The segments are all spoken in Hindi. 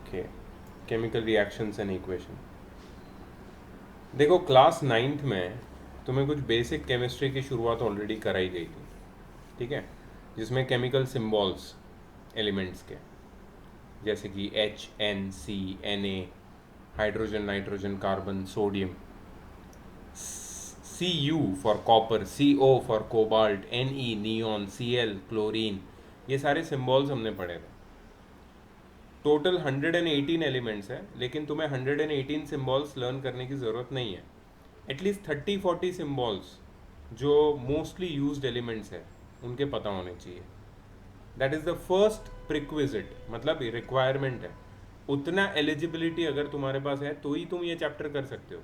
Okay, chemical reactions and equation. देखो क्लास 9th में तुम्हें कुछ बेसिक केमिस्ट्री की शुरुआत ऑलरेडी कराई गई थी, ठीक है, जिसमें केमिकल सिंबल्स एलिमेंट्स के जैसे कि HNC Na, hydrogen, nitrogen, carbon, sodium, Cu for copper, CO for cobalt, Ne neon, Cl chlorine, ये सारे सिंबल्स हमने पढ़े थे। टोटल 118 एलिमेंट्स है, लेकिन तुम्हें 118 सिंबल्स लर्न करने की ज़रूरत नहीं है। एटलीस्ट 30-40 सिंबल्स जो मोस्टली यूज्ड एलिमेंट्स है उनके पता होने चाहिए। दैट इज़ द फर्स्ट प्रिक्विजिट, मतलब रिक्वायरमेंट है। उतना एलिजिबिलिटी अगर तुम्हारे पास है तो ही तुम ये चैप्टर कर सकते हो।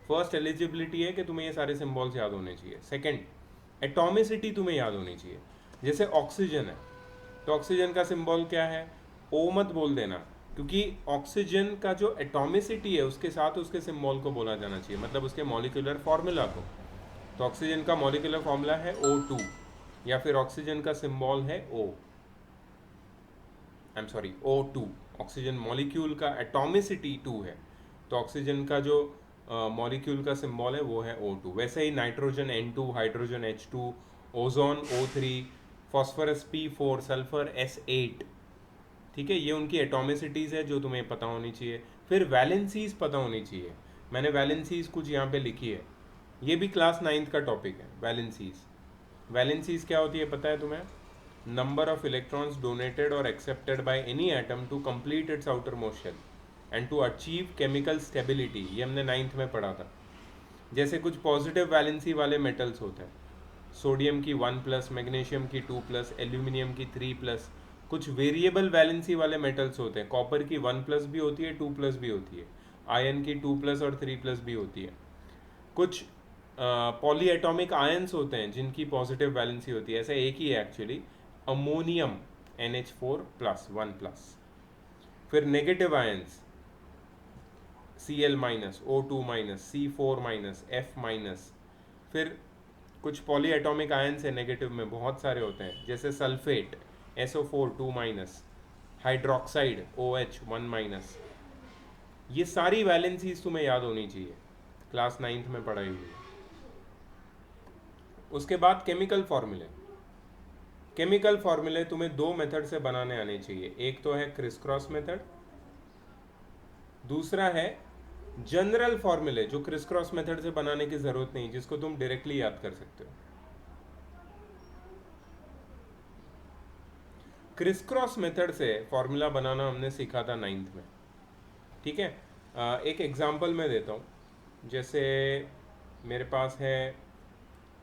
फर्स्ट एलिजिबिलिटी है कि तुम्हें ये सारे सिंबल्स याद होने चाहिए। सेकंड, एटॉमिसिटी तुम्हें याद होनी चाहिए। जैसे ऑक्सीजन है, तो ऑक्सीजन का सिंबल क्या है? ओ मत बोल देना, क्योंकि ऑक्सीजन का जो एटॉमिसिटी है उसके साथ उसके सिंबल को बोला जाना चाहिए, मतलब उसके मॉलिक्यूलर फॉर्मूला को। तो ऑक्सीजन का मॉलिक्यूलर फॉर्मूला है O2, या फिर ऑक्सीजन का सिंबल है O2। ऑक्सीजन मॉलिक्यूल का एटॉमिसिटी 2 है, तो ऑक्सीजन का जो मॉलिक्यूल का सिंबल है वो है O2। वैसे ही nitrogen N2, hydrogen H2, ozone O3, phosphorus P4, sulphur S8, ठीक है, ये उनकी एटॉमिसिटीज़ है जो तुम्हें पता होनी चाहिए। फिर वैलेंसीज पता होनी चाहिए। मैंने वैलेंसीज कुछ यहाँ पे लिखी है, ये भी क्लास 9th का टॉपिक है। वैलेंसीज, वैलेंसीज क्या होती है पता है तुम्हें? नंबर ऑफ इलेक्ट्रॉन्स डोनेटेड और accepted by any atom to complete its outer most shell and to achieve chemical stability, ये हमने 9th में पढ़ा था। जैसे कुछ पॉजिटिव वैलेंसी वाले मेटल्स होते हैं, सोडियम की 1+, मैग्नीशियम की 2+, एल्यूमिनियम की 3+। कुछ वेरिएबल वैलेंसी वाले मेटल्स होते हैं, कॉपर की 1+ भी होती है, 2+ भी होती है, आयन की 2+ और 3+ भी होती है। कुछ पॉली एटॉमिक आयंस होते हैं जिनकी पॉजिटिव वैलेंसी होती है, ऐसा एक ही है एक्चुअली, अमोनियम NH4+, 1+। फिर negative ions Cl-, O2-, C4-, F-। फिर कुछ पॉली एटॉमिक आयंस है नेगेटिव में, बहुत सारे होते हैं, जैसे सल्फेट SO4 2-, हाइड्रोक्साइड OH 1-। ये सारी वैलेंसीज तुम्हें याद होनी चाहिए, क्लास 9th में पढ़ाई हुई है। उसके बाद केमिकल फॉर्मूले। केमिकल फॉर्मूले तुम्हें दो मेथड से बनाने आने चाहिए, एक तो है क्रिस क्रॉस मेथड, दूसरा है जनरल फॉर्मूले जो क्रिस क्रॉस मेथड से बनाने की जरूरत नहीं, जिसको तुम डायरेक्टली याद कर सकते हो। क्रिस क्रॉस मेथड से फॉर्मूला बनाना हमने सीखा था 9th में, ठीक है। एक एग्जांपल मैं देता हूँ। जैसे मेरे पास है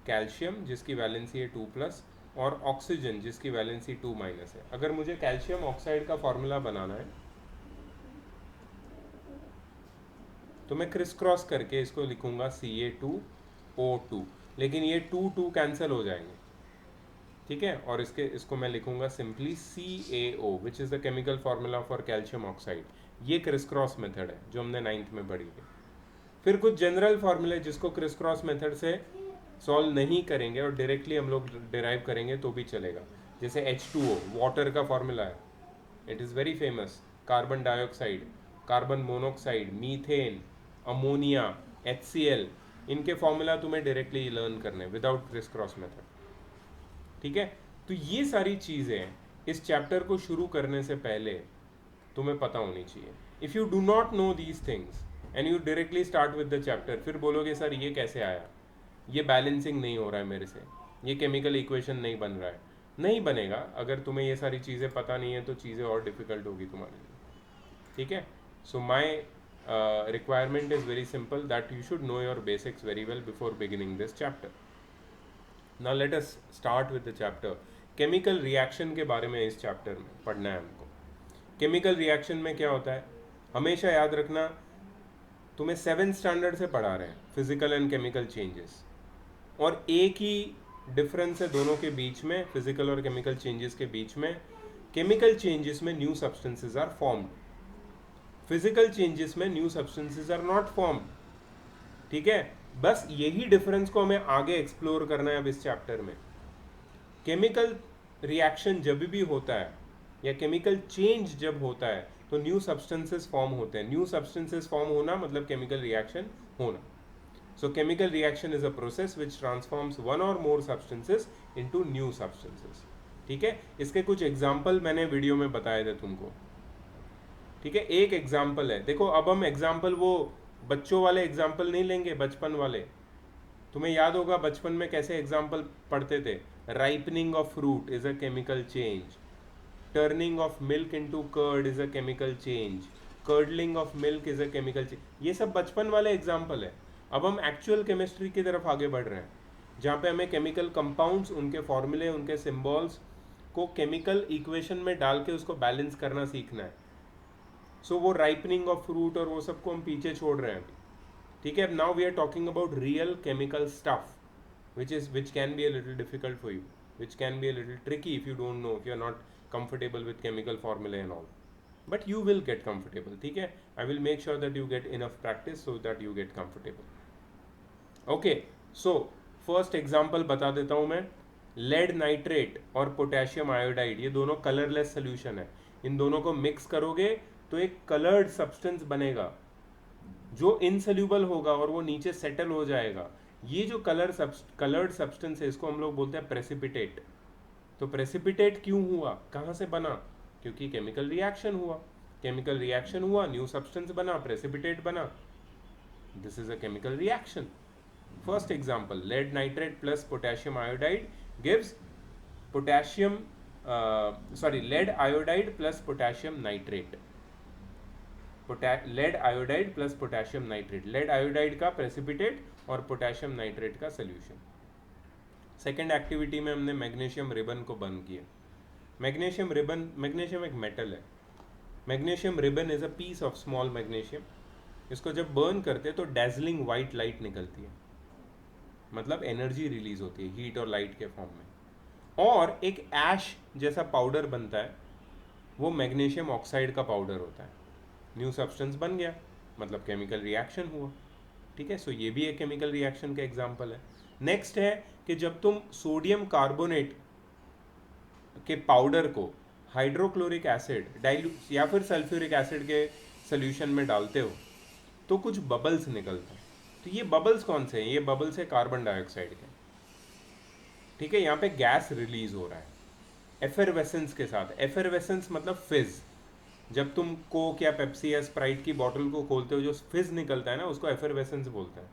कैल्शियम जिसकी वैलेंसी है 2+, और ऑक्सीजन जिसकी वैलेंसी 2- है। अगर मुझे कैल्शियम ऑक्साइड का फॉर्मूला बनाना है तो मैं क्रिस क्रॉस करके इसको लिखूंगा Ca2O2, लेकिन ये 2 कैंसिल हो जाएंगे, ठीक है, और इसको मैं लिखूंगा simply CaO, which is the chemical formula for calcium oxide. ये क्रिस क्रॉस मेथड है जो हमने 9th में पढ़ी थी। फिर कुछ जनरल फार्मूले जिसको क्रिस क्रॉस मेथड से सॉल्व नहीं करेंगे और डायरेक्टली हम लोग डिराइव करेंगे तो भी चलेगा। जैसे H2O वाटर का फार्मूला है, it is very famous. Carbon dioxide, carbon monoxide, methane, ammonia, HCl, इनके फॉर्मूला तुम्हें डायरेक्टली लर्न करने विदाउट क्रिस क्रॉस मेथड, ठीक है। तो ये सारी चीज़ें इस चैप्टर को शुरू करने से पहले तुम्हें पता होनी चाहिए। If you do not know these things and you directly start with the chapter, फिर बोलोगे सर ये कैसे आया, ये बैलेंसिंग नहीं हो रहा है मेरे से, ये केमिकल इक्वेशन नहीं बन रहा है। नहीं बनेगा, अगर तुम्हें ये सारी चीज़ें पता नहीं है तो चीज़ें और डिफ़िकल्ट होगी तुम्हारे लिए, ठीक है। So my requirement is very simple, that you should know your basics very well before beginning this chapter. Now let us start with the chapter. Chemical reaction के बारे में इस चैप्टर में पढ़ना है हमको। केमिकल रिएक्शन में क्या होता है, हमेशा याद रखना, तुम्हें 7th स्टैंडर्ड से पढ़ा रहे हैं फिजिकल एंड केमिकल चेंजेस, और एक ही डिफरेंस है दोनों के बीच में, फिजिकल और केमिकल चेंजेस के बीच में। केमिकल चेंजेस में new substances are formed, physical changes में new substances are not formed, ठीक है। बस यही डिफरेंस को हमें आगे एक्सप्लोर करना है अब इस चैप्टर में। केमिकल रिएक्शन जब भी होता है या केमिकल चेंज जब होता है तो न्यू सब्सटेंसेस फॉर्म होते हैं। न्यू सब्सटेंसेस फॉर्म होना मतलब केमिकल रिएक्शन होना। So chemical reaction is a process which transforms one or more substances into new substances. ठीक है, इसके कुछ एग्जाम्पल मैंने वीडियो में बताए थे तुमको। ठीक है, एक एग्जाम्पल है, देखो अब हम एग्जाम्पल वो बच्चों वाले एग्जाम्पल नहीं लेंगे, बचपन वाले। तुम्हें याद होगा बचपन में कैसे एग्जाम्पल पढ़ते थे। Ripening of fruit is a chemical change, turning of milk into curd is a chemical change, curdling of milk is a chemical change. ये सब बचपन वाले एग्जाम्पल है। अब हम एक्चुअल केमिस्ट्री की तरफ आगे बढ़ रहे हैं, जहाँ पे हमें केमिकल कंपाउंड्स, उनके फॉर्मूले, उनके सिंबल्स को केमिकल इक्वेशन में डाल के उसको बैलेंस करना सीखना है। सो वो राइपनिंग ऑफ फ्रूट और वो सबको हम पीछे छोड़ रहे हैं अभी। ठीक है, now we are talking about real chemical stuff which can be a little difficult for you, which can be a little tricky if you don't know, if you are not comfortable with chemical formula and all, but you will get comfortable. ठीक है, I will make sure that you get enough practice so that you get comfortable. Okay, so first example बता देता हूँ मैं। लेड नाइट्रेट और पोटेशियम आयोडाइड, ये दोनों कलरलेस सोल्यूशन है। इन दोनों को मिक्स करोगे तो एक कलर्ड सब्सटेंस बनेगा जो इनसोल्यूबल होगा और वो नीचे सेटल हो जाएगा। ये जो कलर्ड सब्सटेंस है इसको हम लोग बोलते हैं प्रेसिपिटेट। तो प्रेसिपिटेट क्यों हुआ, कहाँ से बना? क्योंकि केमिकल रिएक्शन हुआ। केमिकल रिएक्शन हुआ, न्यू सब्सटेंस बना, प्रेसिपिटेट बना। This is a chemical reaction. First example, lead nitrate plus potassium iodide gives potassium lead iodide plus potassium nitrate. Lead iodide plus potassium nitrate, lead iodide का प्रेसिपिटेट और पोटेशियम नाइट्रेट का सोल्यूशन। सेकेंड एक्टिविटी में हमने मैग्नीशियम रिबन को बर्न किया। मैग्नीशियम रिबन, मैग्नीशियम एक मेटल है। Magnesium ribbon is a piece of small magnesium. इसको जब बर्न करते हैं तो डैजलिंग वाइट लाइट निकलती है, मतलब एनर्जी रिलीज होती है हीट और लाइट के फॉर्म में। और एक ऐश जैसा पाउडर बनता है, वो मैग्नीशियम ऑक्साइड का पाउडर होता है। न्यू सब्सटेंस बन गया, मतलब केमिकल रिएक्शन हुआ। ठीक है, सो ये भी एक केमिकल रिएक्शन का एग्जांपल है। नेक्स्ट है कि जब तुम सोडियम कार्बोनेट के पाउडर को हाइड्रोक्लोरिक एसिड डाइल्यूट या फिर सल्फ्यूरिक एसिड के सोल्यूशन में डालते हो तो कुछ बबल्स निकलते हैं। तो ये बबल्स कौन से हैं? ये बबल्स है कार्बन डाइऑक्साइड के। ठीक है, यहाँ पे गैस रिलीज हो रहा है एफरवेसेंस के साथ। एफरवेसेंस मतलब फिज। जब तुम कोक या पेप्सी या स्प्राइट की बोतल को खोलते हो जो फिज निकलता है ना, उसको एफरवेसेंस बोलते हैं।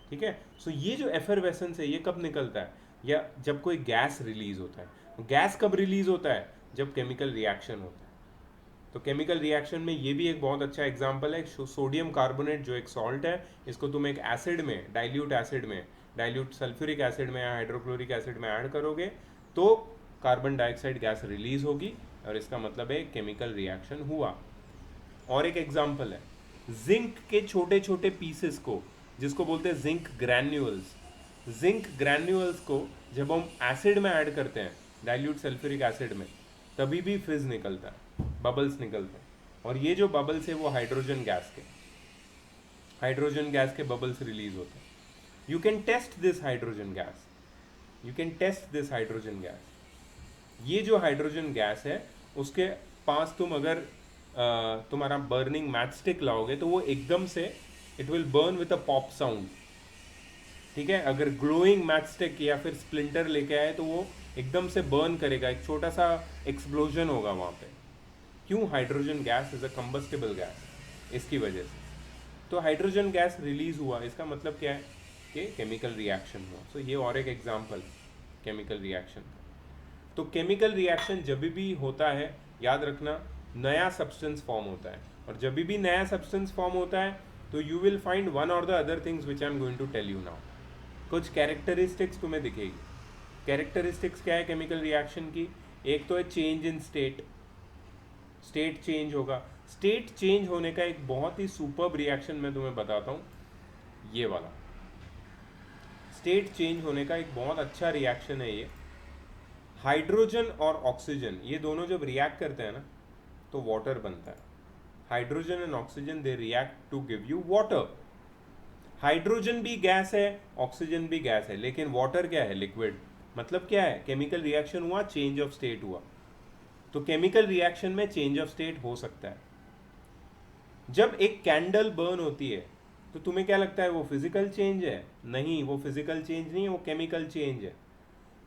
ठीक है, सो ये जो एफरवेसेंस है ये कब निकलता है? या जब कोई गैस रिलीज होता है। गैस कब रिलीज होता है? जब केमिकल रिएक्शन होता है। तो केमिकल रिएक्शन में ये भी एक बहुत अच्छा एग्जांपल है। सोडियम कार्बोनेट जो एक सॉल्ट है, इसको तुम एक एसिड में, डाइल्यूट सल्फ्यूरिक एसिड में या हाइड्रोक्लोरिक एसिड में ऐड करोगे तो कार्बन डाइऑक्साइड गैस रिलीज होगी और इसका मतलब है केमिकल रिएक्शन हुआ। और एक एग्जांपल है जिंक के छोटे छोटे पीसेस को, जिसको बोलते हैं जिंक ग्रैन्यूल्स। जिंक ग्रैन्यूल्स को जब हम एसिड में ऐड करते हैं, डाइल्यूट सल्फ्यूरिक एसिड में, तभी भी फिज निकलता है, बबल्स निकलते हैं। और ये जो बबल्स है वो हाइड्रोजन गैस के बबल्स रिलीज होते हैं। You can test this hydrogen gas. ये जो हाइड्रोजन गैस है उसके पास तुम अगर तुम्हारा बर्निंग मैचस्टिक लाओगे तो वो एकदम से it will burn with a pop sound. ठीक है, अगर ग्लोइंग मैचस्टिक या फिर स्प्लिंटर लेके आए तो वो एकदम से बर्न करेगा, एक छोटा सा एक्सप्लोजन होगा वहाँ पे। क्यों? Hydrogen gas is a combustible gas, इसकी वजह से। तो हाइड्रोजन गैस रिलीज हुआ, इसका मतलब क्या है कि केमिकल रिएक्शन हुआ। सो ये और एक एग्जाम्पल केमिकल रिएक्शन का। तो केमिकल रिएक्शन जब भी होता है, याद रखना, नया सब्सटेंस फॉर्म होता है। और जब भी नया सब्सटेंस फॉर्म होता है तो यू विल फाइंड वन और the other things which I am going to tell you now. कुछ कैरेक्टरिस्टिक्स तुम्हें दिखेगी। कैरेक्टरिस्टिक्स क्या है केमिकल रिएक्शन की? एक तो है चेंज इन स्टेट चेंज होगा। स्टेट चेंज होने का एक बहुत ही सुपर्ब रिएक्शन मैं तुम्हें बताता हूँ, ये वाला। स्टेट चेंज होने का एक बहुत अच्छा रिएक्शन है ये। हाइड्रोजन और ऑक्सीजन ये दोनों जब रिएक्ट करते हैं ना तो वाटर बनता है। Hydrogen and oxygen they react to give you water. Hydrogen भी गैस है, ऑक्सीजन भी गैस है, लेकिन वाटर क्या है? लिक्विड। मतलब क्या है? केमिकल रिएक्शन हुआ, चेंज ऑफ स्टेट हुआ। तो केमिकल रिएक्शन में चेंज ऑफ स्टेट हो सकता है। जब एक कैंडल बर्न होती है तो तुम्हें क्या लगता है वो फिजिकल चेंज है? नहीं, वो फिजिकल चेंज नहीं है, वो केमिकल चेंज है।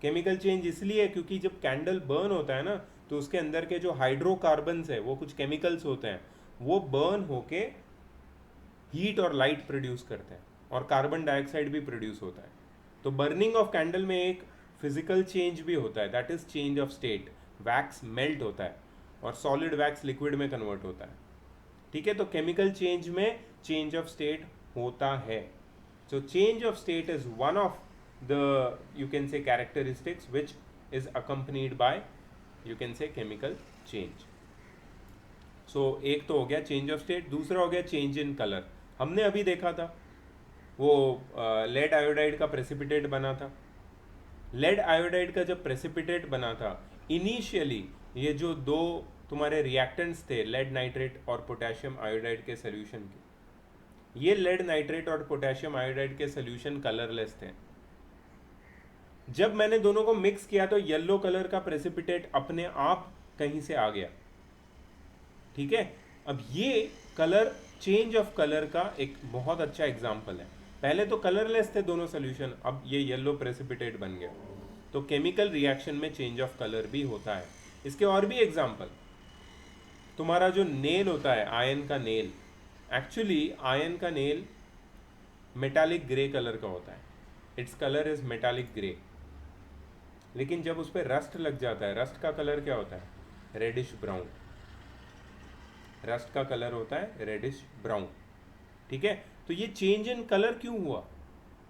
केमिकल चेंज इसलिए है क्योंकि जब कैंडल बर्न होता है ना, तो उसके अंदर के जो हाइड्रोकार्बन्स है, वो कुछ केमिकल्स होते हैं, वो बर्न होके हीट और लाइट प्रोड्यूस करते हैं, और कार्बन डाइऑक्साइड भी प्रोड्यूस होता है। तो बर्निंग ऑफ कैंडल में एक फिजिकल चेंज भी होता है, that is change of state. Wax melt होता है और सॉलिड वैक्स लिक्विड में कन्वर्ट होता है। ठीक है, तो केमिकल चेंज में चेंज ऑफ स्टेट होता है। So change of state is one of the, you can say, characteristics which is accompanied by, you can say, chemical change. So एक तो हो गया चेंज ऑफ स्टेट, दूसरा हो गया चेंज इन कलर। हमने अभी देखा था वो लेड आयोडाइड का प्रेसिपिटेट बना था। लेड आयोडाइड का जब प्रेसिपिटेट बना था, इनिशियली ये जो दो तुम्हारे रिएक्टेंट्स थे, लेड नाइट्रेट और पोटेशियम आयोडाइड के सोल्यूशन के, ये लेड नाइट्रेट और पोटेशियम आयोडाइड के सोल्यूशन कलरलेस थे। जब मैंने दोनों को मिक्स किया तो येलो कलर का प्रेसिपिटेट अपने आप कहीं से आ गया। ठीक है, अब ये कलर, चेंज ऑफ कलर का एक बहुत अच्छा एग्जाम्पल है। पहले तो कलरलेस थे दोनों सोल्यूशन, अब ये येलो प्रेसिपिटेट बन गया। तो केमिकल रिएक्शन में चेंज ऑफ कलर भी होता है। इसके और भी एग्जाम्पल, तुम्हारा जो नेल होता है, आयन का नेल, एक्चुअली आयन का नेल मेटालिक ग्रे कलर का होता है, its colour is metallic grey. लेकिन जब उस पर रस्ट लग जाता है, रस्ट का कलर क्या होता है? Reddish brown. रस्ट का कलर होता है रेडिश ब्राउन। ठीक है, तो ये चेंज इन कलर क्यों हुआ?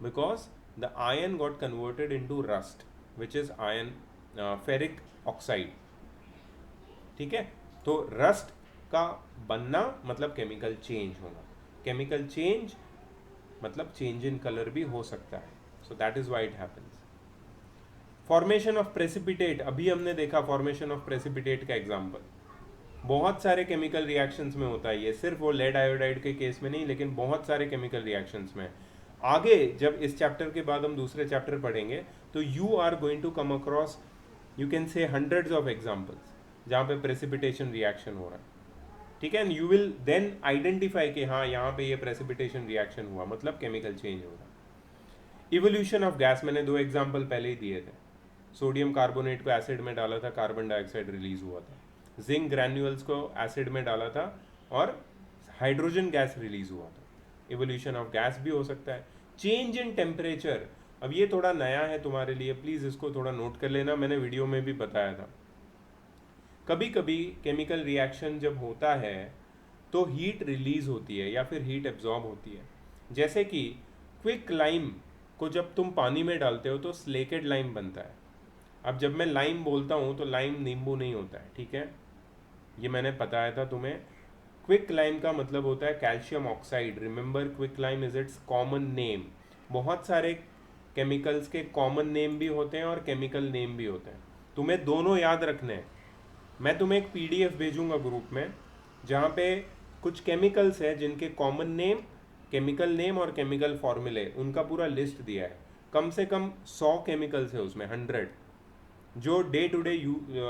Because the ion got converted into rust which is ion, ferric oxide. ठीक है, तो रस्ट का बनना मतलब केमिकल चेंज होना, केमिकल चेंज मतलब चेंज इन कलर भी हो सकता है। So that is why it happens. Formation of precipitate, अभी हमने देखा फॉर्मेशन ऑफ प्रेसिपिटेट का एग्जांपल, बहुत सारे केमिकल रिएक्शंस में होता है ये, सिर्फ वो लेड आयोडाइड के केस में नहीं, लेकिन बहुत सारे केमिकल रिएक्शंस में। आगे जब इस चैप्टर के बाद हम दूसरे चैप्टर पढ़ेंगे तो you are going to come across, you can say, hundreds of examples जहाँ पे प्रेसिपिटेशन रिएक्शन हो रहा है। ठीक है, and you will then identify कि हाँ यहाँ पे ये प्रेसिपिटेशन रिएक्शन हुआ, मतलब केमिकल चेंज हो रहा है। इवोल्यूशन ऑफ गैस, मैंने दो एग्जाम्पल पहले ही दिए थे। सोडियम कार्बोनेट को एसिड में डाला था, कार्बन डाइऑक्साइड रिलीज हुआ था। जिंक ग्रैन्यूल्स को एसिड में डाला था और हाइड्रोजन गैस रिलीज हुआ था। इवोल्यूशन ऑफ गैस भी हो सकता है। चेंज इन टेम्परेचर, अब ये थोड़ा नया है तुम्हारे लिए, प्लीज़ इसको थोड़ा नोट कर लेना, मैंने वीडियो में भी बताया था। कभी कभी केमिकल रिएक्शन जब होता है तो हीट रिलीज होती है या फिर हीट एब्जॉर्ब होती है। जैसे कि क्विक लाइम को जब तुम पानी में डालते हो तो स्लेकेड लाइम बनता है। अब जब मैं लाइम बोलता हूँ तो लाइम नींबू नहीं होता है, ठीक है, ये मैंने बताया था तुम्हें। क्विक लाइम का मतलब होता है calcium oxide. Remember, quick lime is it's common name. बहुत सारे केमिकल्स के कॉमन नेम भी होते हैं और केमिकल नेम भी होते हैं, तुम्हें दोनों याद रखने हैं। मैं तुम्हें एक पीडीएफ भेजूंगा ग्रुप में जहाँ पे कुछ केमिकल्स हैं जिनके कॉमन नेम, केमिकल नेम और केमिकल फॉर्मूले, उनका पूरा लिस्ट दिया है। कम से कम 100 केमिकल्स है उसमें, 100, जो डे टू डे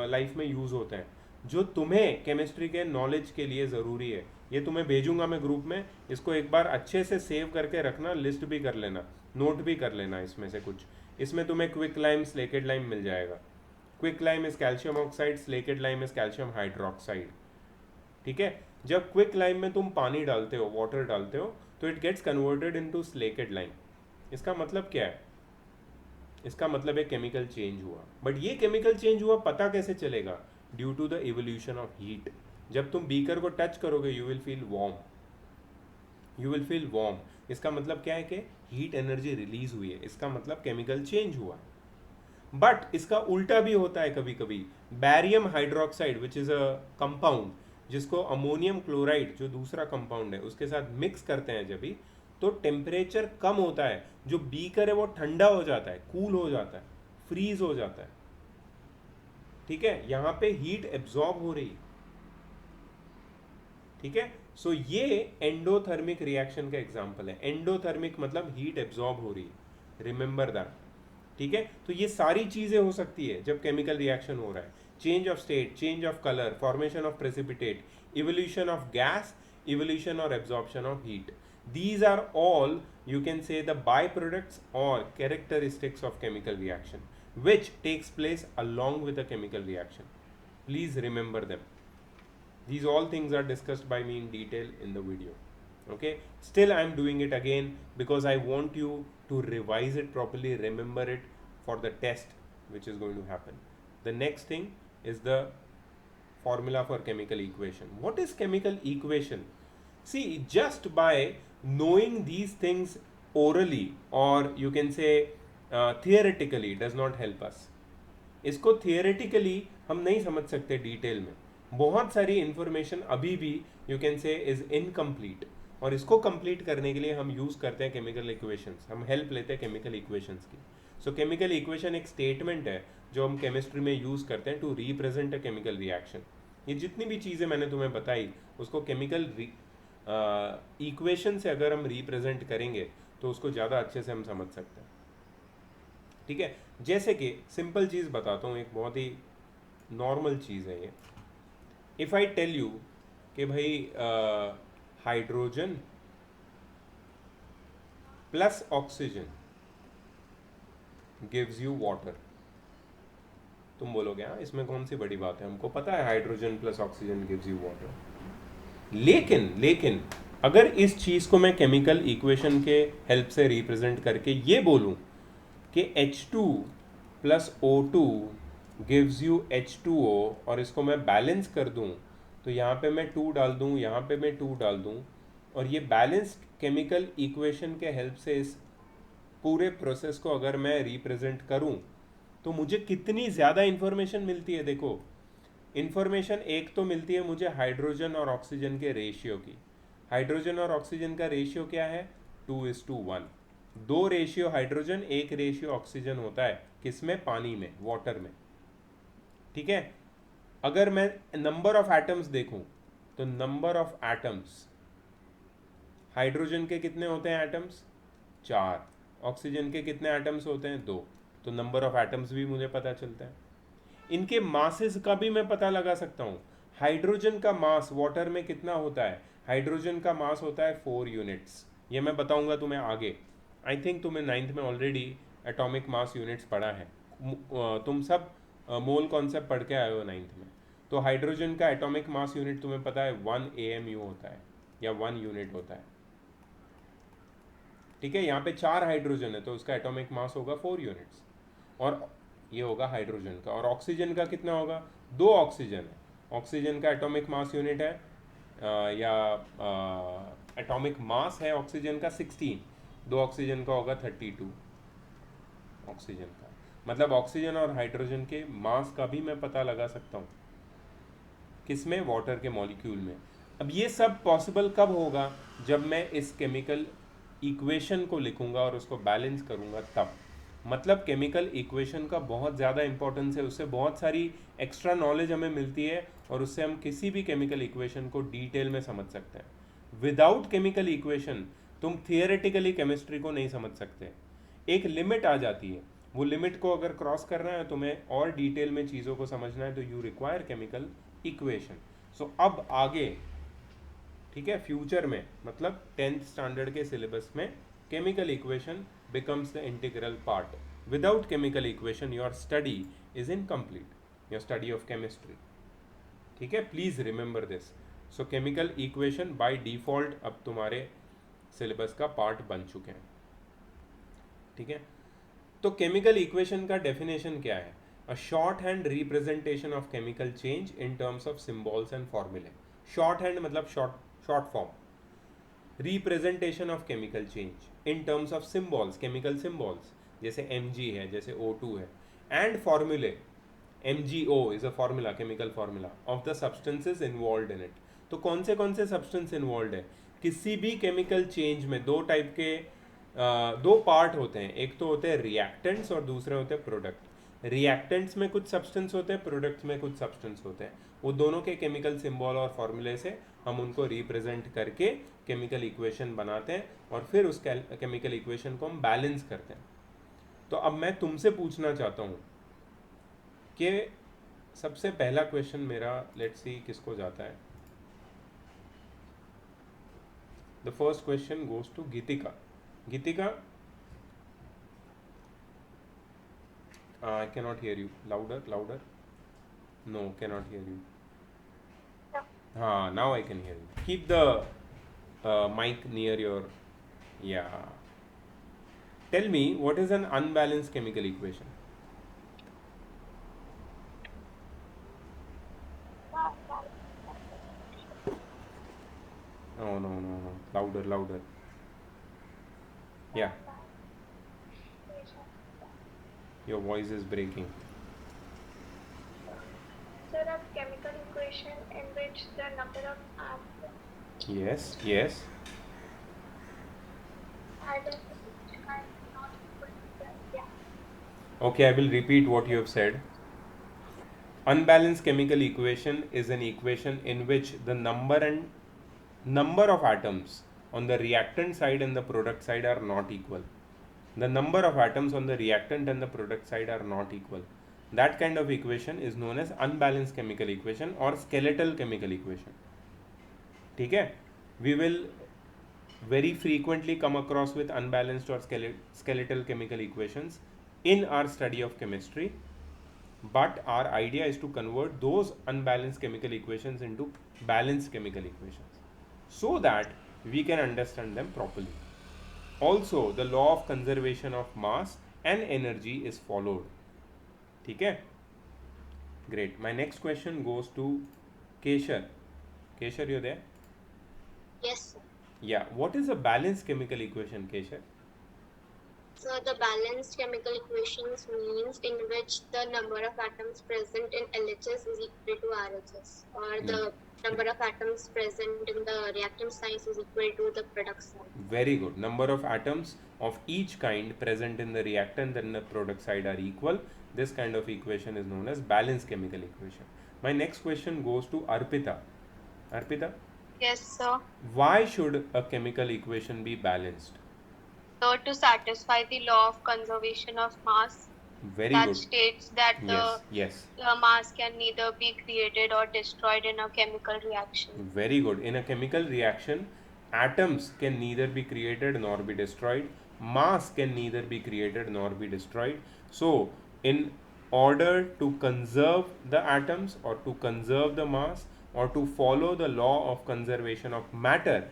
लाइफ में यूज़ होते हैं, जो तुम्हें केमिस्ट्री के नॉलेज के लिए ज़रूरी है। ये तुम्हें भेजूंगा मैं ग्रुप में, इसको एक बार अच्छे से सेव करके रखना, लिस्ट भी कर लेना, नोट भी कर लेना इसमें से कुछ। इसमें तुम्हें क्विक लाइम, स्लेकेड लाइम मिल जाएगा। Quick lime is calcium oxide, slaked lime is calcium hydroxide. ठीक है, जब क्विक लाइम में तुम पानी डालते हो, वाटर डालते हो, तो it gets converted into slaked lime. इसका मतलब क्या है? इसका मतलब है केमिकल चेंज हुआ। बट ये केमिकल चेंज हुआ पता कैसे चलेगा? Due to the evolution of heat. जब तुम बीकर को टच करोगे you will feel warm, you will feel warm. इसका मतलब क्या है कि हीट एनर्जी रिलीज हुई है, इसका मतलब केमिकल चेंज हुआ। बट इसका उल्टा भी होता है कभी कभी। Barium hydroxide which is a compound, जिसको अमोनियम क्लोराइड जो दूसरा कंपाउंड है उसके साथ मिक्स करते हैं जब भी, तो टेम्परेचर कम होता है, जो बीकर है वो ठंडा हो जाता है, कूल हो जाता है, फ्रीज हो जाता है। ठीक है, यहां पे हीट एब्जॉर्ब हो रही। ठीक है, सो ये एंडोथर्मिक रिएक्शन का एग्जांपल है। एंडोथर्मिक मतलब हीट एब्जॉर्ब हो रही, रिमेंबर दैट। ठीक है, तो ये सारी चीजें हो सकती है जब केमिकल रिएक्शन हो रहा है। Change of state, change of colour, formation of precipitate, evolution of gas evolution or absorption of heat. These are all, you can say, the byproducts or characteristics of chemical reaction which takes place along with a chemical reaction. Please remember them. These all things are discussed by me in detail in the video. Okay, still I am doing it again because I want you to revise it properly, remember it for the test which is going to happen. The next thing is the formula for chemical equation. What is chemical equation? See, just by knowing these things orally, or you can say theoretically, does not help us. इसको थियोरेटिकली हम नहीं समझ सकते डिटेल में. बहुत सारी इंफॉर्मेशन अभी भी यू कैन से इज इनकम्प्लीट, और इसको कंप्लीट करने के लिए हम यूज़ करते हैं केमिकल इक्वेशंस. हम हेल्प लेते हैं केमिकल इक्वेशंस की. सो केमिकल इक्वेशन एक स्टेटमेंट है जो हम केमिस्ट्री में यूज़ करते हैं to represent a chemical reaction. ये जितनी भी चीज़ें मैंने तुम्हें बताई उसको केमिकल इक्वेशन से अगर हम रिप्रेजेंट करेंगे तो उसको ज़्यादा अच्छे से हम समझ सकते हैं. ठीक है, जैसे कि सिंपल चीज़ बताता हूँ, एक बहुत ही नॉर्मल चीज़ है ये. इफ़ आई टेल यू कि भाई hydrogen plus oxygen gives you water, तुम बोलोगे हाँ इसमें कौन सी बड़ी बात है, हमको पता है hydrogen plus oxygen gives you water. लेकिन अगर इस चीज़ को मैं केमिकल इक्वेशन के हेल्प से रिप्रेजेंट करके ये बोलूँ कि H2 plus O2 gives you H2O, और इसको मैं बैलेंस कर दूं तो यहाँ पे मैं 2 डाल दूं, यहाँ पे मैं 2 डाल दूं, और ये बैलेंस्ड केमिकल इक्वेशन के हेल्प से इस पूरे प्रोसेस को अगर मैं रिप्रेजेंट करूं तो मुझे कितनी ज़्यादा इन्फॉर्मेशन मिलती है. देखो, इन्फॉर्मेशन एक तो मिलती है मुझे हाइड्रोजन और ऑक्सीजन के रेशियो की. हाइड्रोजन और ऑक्सीजन का रेशियो क्या है? 2:1. 2 रेशियो हाइड्रोजन 1 रेशियो ऑक्सीजन होता है किसमें? पानी में, वाटर में. ठीक है, अगर मैं नंबर ऑफ एटम्स देखूं तो नंबर ऑफ एटम्स हाइड्रोजन के कितने होते हैं एटम्स? 4. ऑक्सीजन के कितने एटम्स होते हैं? 2. तो नंबर ऑफ एटम्स भी मुझे पता चलता है. इनके मासेस का भी मैं पता लगा सकता हूँ. हाइड्रोजन का मास वाटर में कितना होता है? हाइड्रोजन का मास होता है 4 यूनिट्स. ये मैं बताऊंगा तुम्हें आगे. आई थिंक तुम्हें 9th में ऑलरेडी एटॉमिक मास यूनिट्स पढ़ा है. तुम सब मोल कॉन्सेप्ट पढ़ के आए हो 9th में. तो हाइड्रोजन का एटॉमिक मास यूनिट तुम्हें पता है 1 AMU होता है या 1 यूनिट होता है. ठीक है, यहाँ पे 4 हाइड्रोजन है तो उसका एटॉमिक मास होगा 4 यूनिट्स, और ये होगा हाइड्रोजन का. और ऑक्सीजन का कितना होगा? 2 ऑक्सीजन है. ऑक्सीजन का एटॉमिक मास यूनिट है एटॉमिक मास है ऑक्सीजन का 16. 2 ऑक्सीजन का होगा 32 ऑक्सीजन का. मतलब ऑक्सीजन और हाइड्रोजन के मास का भी मैं पता लगा सकता हूँ. किसमें? वाटर के मॉलिक्यूल में. अब ये सब पॉसिबल कब होगा? जब मैं इस केमिकल इक्वेशन को लिखूंगा और उसको बैलेंस करूंगा तब. मतलब केमिकल इक्वेशन का बहुत ज़्यादा इंपॉर्टेंस है. उससे बहुत सारी एक्स्ट्रा नॉलेज हमें मिलती है और उससे हम किसी भी केमिकल इक्वेशन को डिटेल में समझ सकते हैं. विदाउट केमिकल इक्वेशन तुम थियोरेटिकली केमिस्ट्री को नहीं समझ सकते. एक लिमिट आ जाती है, वो लिमिट को अगर क्रॉस करना है तुम्हें और डिटेल में चीज़ों को समझना है तो यू रिक्वायर केमिकल इक्वेशन. सो अब आगे, ठीक है, फ्यूचर में मतलब 10th स्टैंडर्ड के सिलेबस में chemical equation becomes the integral part. Without chemical equation your study is incomplete, your study of chemistry. ठीक है, please remember this. So chemical equation by default अब तुम्हारे सिलेबस का पार्ट बन चुके हैं. ठीक है, तो केमिकल इक्वेशन का डेफिनेशन क्या है? A short hand representation of chemical change in terms of symbols and फॉर्मूले. शॉर्ट हैंड मतलब short form. Representation of chemical change in terms of symbols, chemical symbols, जैसे Mg है, जैसे O2 है, एंड फॉर्मूले. MgO is a formula, chemical formula of the substances involve in it. तो कौन से सब्सटेंस इन्वॉल्व है? किसी भी केमिकल चेंज में दो टाइप के दो पार्ट होते हैं. एक तो होते हैं रिएक्टेंट्स और दूसरे होते हैं प्रोडक्ट. रिएक्टेंट्स में कुछ सब्सटेंस होते हैं, प्रोडक्ट्स में कुछ सब्सटेंस होते हैं. वो दोनों के केमिकल सिंबल और फॉर्मूले से हम उनको रिप्रेजेंट करके केमिकल इक्वेशन बनाते हैं और फिर उस केमिकल इक्वेशन को हम बैलेंस करते हैं. तो अब मैं तुमसे पूछना चाहता हूँ कि सबसे पहला क्वेश्चन मेरा, लेट्स सी किसको जाता है. The first question goes to Gitika. Gitika, I cannot hear you. Louder, louder. No, cannot hear you. Now I can hear you. Keep the mic near your. Yeah. Tell me, what is an unbalanced chemical equation? No, no, no, no. Louder, louder. Yeah, your voice is breaking. So a chemical equation in which the number of atoms Yes, yes. atoms of each kind is not equal to the Okay, I will repeat what you have said. Unbalanced chemical equation is an equation in which the number of atoms on the reactant side and the product side are not equal. The number of atoms on the reactant and the product side are not equal. That kind of equation is known as unbalanced chemical equation or skeletal chemical equation. ठीक है? We will very frequently come across with unbalanced or skeletal chemical equations in our study of chemistry, but our idea is to convert those unbalanced chemical equations into balanced chemical equations so that we can understand them properly. Also, the law of conservation of mass and energy is followed. ठीक है? Great. My next question goes to Keshar. Keshar, you there? Yes, sir. Yeah. What is a balanced chemical equation, Keshar? So the balanced chemical equations means in which the number of atoms present in LHS is equal to RHS, or the number of atoms present in the reactant side is equal to the product side. Very good. Number of atoms of each kind present in the reactant and the product side are equal. This kind of equation is known as balanced chemical equation. My next question goes to Arpita. Arpita, Yes, sir. why should a chemical equation be balanced? So to satisfy the law of conservation of mass Very that good. states that Yes. the mass can neither be created or destroyed in a chemical reaction. Very good. In a chemical reaction, atoms can neither be created nor be destroyed. Mass can neither be created nor be destroyed. So, in order to conserve the atoms or to conserve the mass or to follow the law of conservation of matter,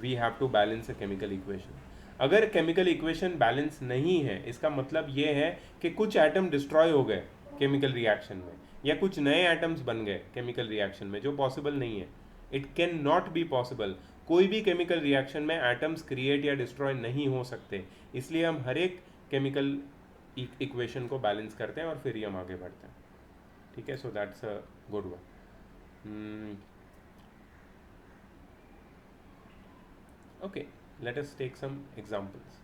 we have to balance a chemical equation. अगर chemical equation balance नहीं है, इसका मतलब ये है कि कुछ एटम डिस्ट्रॉय हो गए chemical reaction में या कुछ नए एटम्स बन गए chemical reaction में, जो पॉसिबल नहीं है. It can not be possible. कोई भी chemical reaction में एटम्स क्रिएट या डिस्ट्रॉय नहीं हो सकते. इसलिए हम हर एक chemical इक्वेशन को बैलेंस करते हैं और फिर ही हम आगे बढ़ते हैं. ठीक है? So that's a good one. Okay, let us take some examples.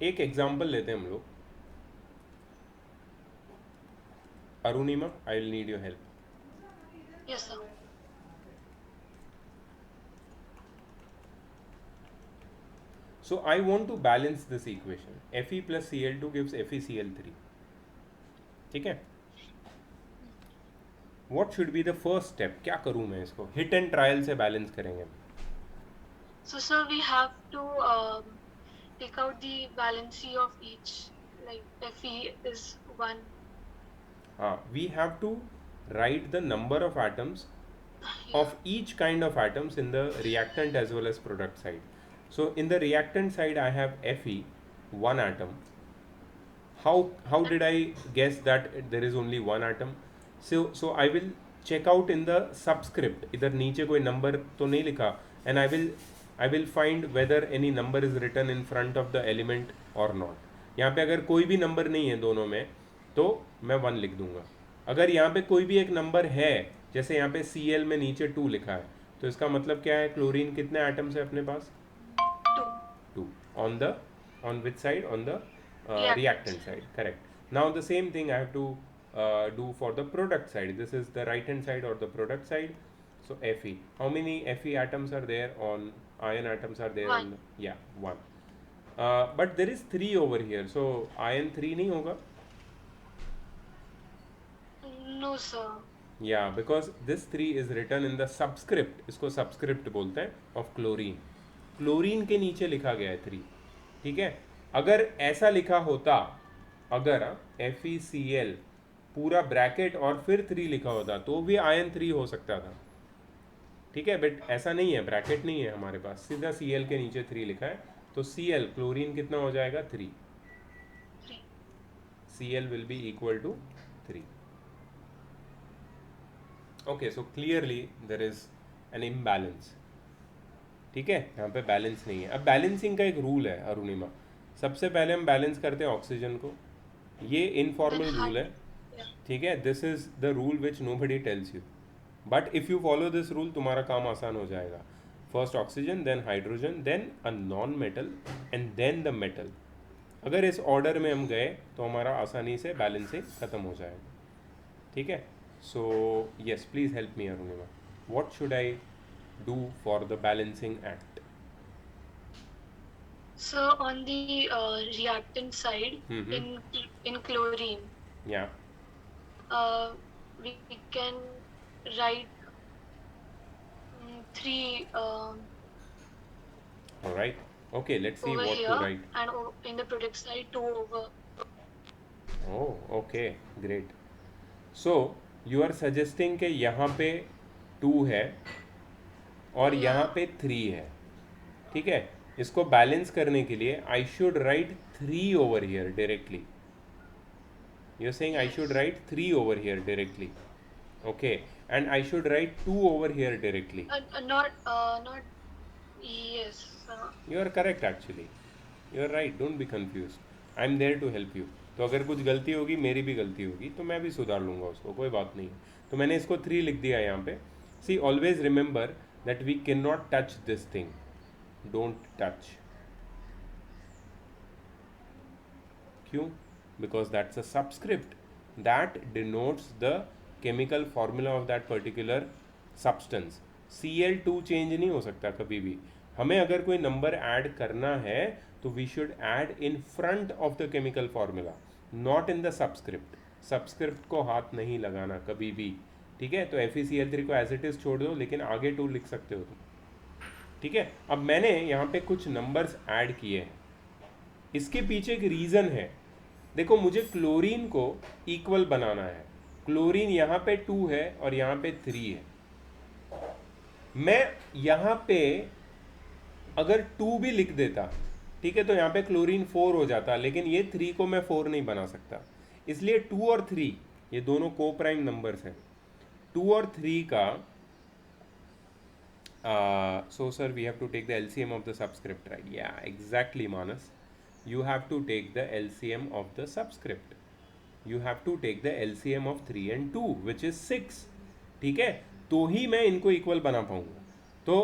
एक एग्जाम्पल लेते हैं हम लोग. Arunima, I will need your help. Yes, sir. So I want to balance this equation. Fe plus Cl2 gives FeCl3. ठीक है? What should be the first step? क्या करूँ मैं इसको? Hit and trial से बैलेंस करेंगे. So, sir, we have to take out the valency of each. Like Fe is 1. We have to write the number of atoms of each kind of atoms in the reactant as well as product side. So in the reactant side I have Fe, one atom. How did I guess that there is only one atom? So I will check out in the subscript. इधर नीचे कोई number तो नहीं लिखा, and I will find whether any number is written in front of the element or not. यहाँ पे अगर कोई भी नंबर नहीं है दोनों में तो मैं 1 लिख दूंगा. अगर यहाँ पे कोई भी एक नंबर है, जैसे यहाँ पे Cl में नीचे 2 लिखा है, तो इसका मतलब क्या है? क्लोरीन कितने एटम्स है अपने पास? 2. On which side? On the reactant side. Correct. Now the same thing I have to do for the product side. This is the right hand side or the product side. So Fe. How many Fe atoms are there on ion atoms are there? One. Yeah, 1. But there is 3 over here. So ion 3 नहीं होगा? No, sir. या because this 3 is written in the subscript, इसको सबस्क्रिप्ट बोलते हैं, ऑफ क्लोरीन। क्लोरीन के नीचे लिखा गया है 3, ठीक है। अगर ऐसा लिखा होता, अगर FeCl पूरा ब्रैकेट और फिर 3 लिखा होता तो भी आयन 3 हो सकता था, ठीक है। बट ऐसा नहीं है, ब्रैकेट नहीं है हमारे पास, सीधा Cl के नीचे 3 लिखा है, तो Cl क्लोरीन कितना हो जाएगा 3, 3. Cl will be equal to 3। Okay, so clearly there is an imbalance, ठीक है, यहाँ पे बैलेंस नहीं है। अब बैलेंसिंग का एक रूल है अरुणिमा, सबसे पहले हम बैलेंस करते हैं ऑक्सीजन को, ये इनफॉर्मल Then रूल है, yeah. ठीक है। This is the rule which nobody tells you, but if you follow this rule तुम्हारा काम आसान हो जाएगा। First oxygen, then hydrogen, then a non metal and then the metal. अगर इस ऑर्डर में हम गए तो हमारा आसानी से बैलेंसिंग खत्म हो जाएगा, ठीक है। So yes, please help me Arunima, what should I do for the balancing act? So on the reactant side, in chlorine, Yeah. We can write 3 All right. Okay, let's see over what to here, write. and in the product side 2 over. Oh, okay, great. So you are suggesting कि यहाँ पे 2 है और Yeah. यहाँ पे 3 है, ठीक है। इसको बैलेंस करने के लिए I should write 3 over here directly. You are saying I should write 3 over here directly, okay, and I should write 2 over here directly. Not yes. You are correct actually, you are right, don't be confuse, I am there to help you. तो अगर कुछ गलती होगी, मेरी भी गलती होगी, तो मैं भी सुधार लूँगा उसको, कोई बात नहीं है। तो मैंने इसको 3 लिख दिया यहाँ पे। See always remember that we can not touch this thing, don't touch. क्यों? Because that's a subscript that denotes the chemical formula of that particular substance. Cl2 change नहीं हो सकता कभी भी। हमें अगर कोई नंबर ऐड करना है तो we should add in front of the chemical formula, not in the subscript. Subscript को हाथ नहीं लगाना कभी भी, ठीक है। तो FeCl3 को एज इट इज छोड़ दो, लेकिन आगे 2 लिख सकते हो तुम, ठीक है। अब मैंने यहाँ पे कुछ नंबर्स ऐड किए हैं, इसके पीछे एक रीज़न है। देखो, मुझे क्लोरीन को इक्वल बनाना है। क्लोरीन यहाँ पे 2 है और यहाँ पे 3 है। मैं यहाँ पे अगर 2 भी लिख देता, ठीक है, तो यहाँ पे क्लोरीन 4 हो जाता, लेकिन ये 3 को मैं 4 नहीं बना सकता। इसलिए 2 और 3 ये दोनों को प्राइम नंबर्स हैं। 2 और 3 का so sir, we have to take the LCM of the subscript, right? Yeah, exactly, Manas. You have to take the LCM of the subscript. You have to take the LCM of 3 and 2, which is 6, ठीक है, तो ही मैं इनको इक्वल बना पाऊंगा। तो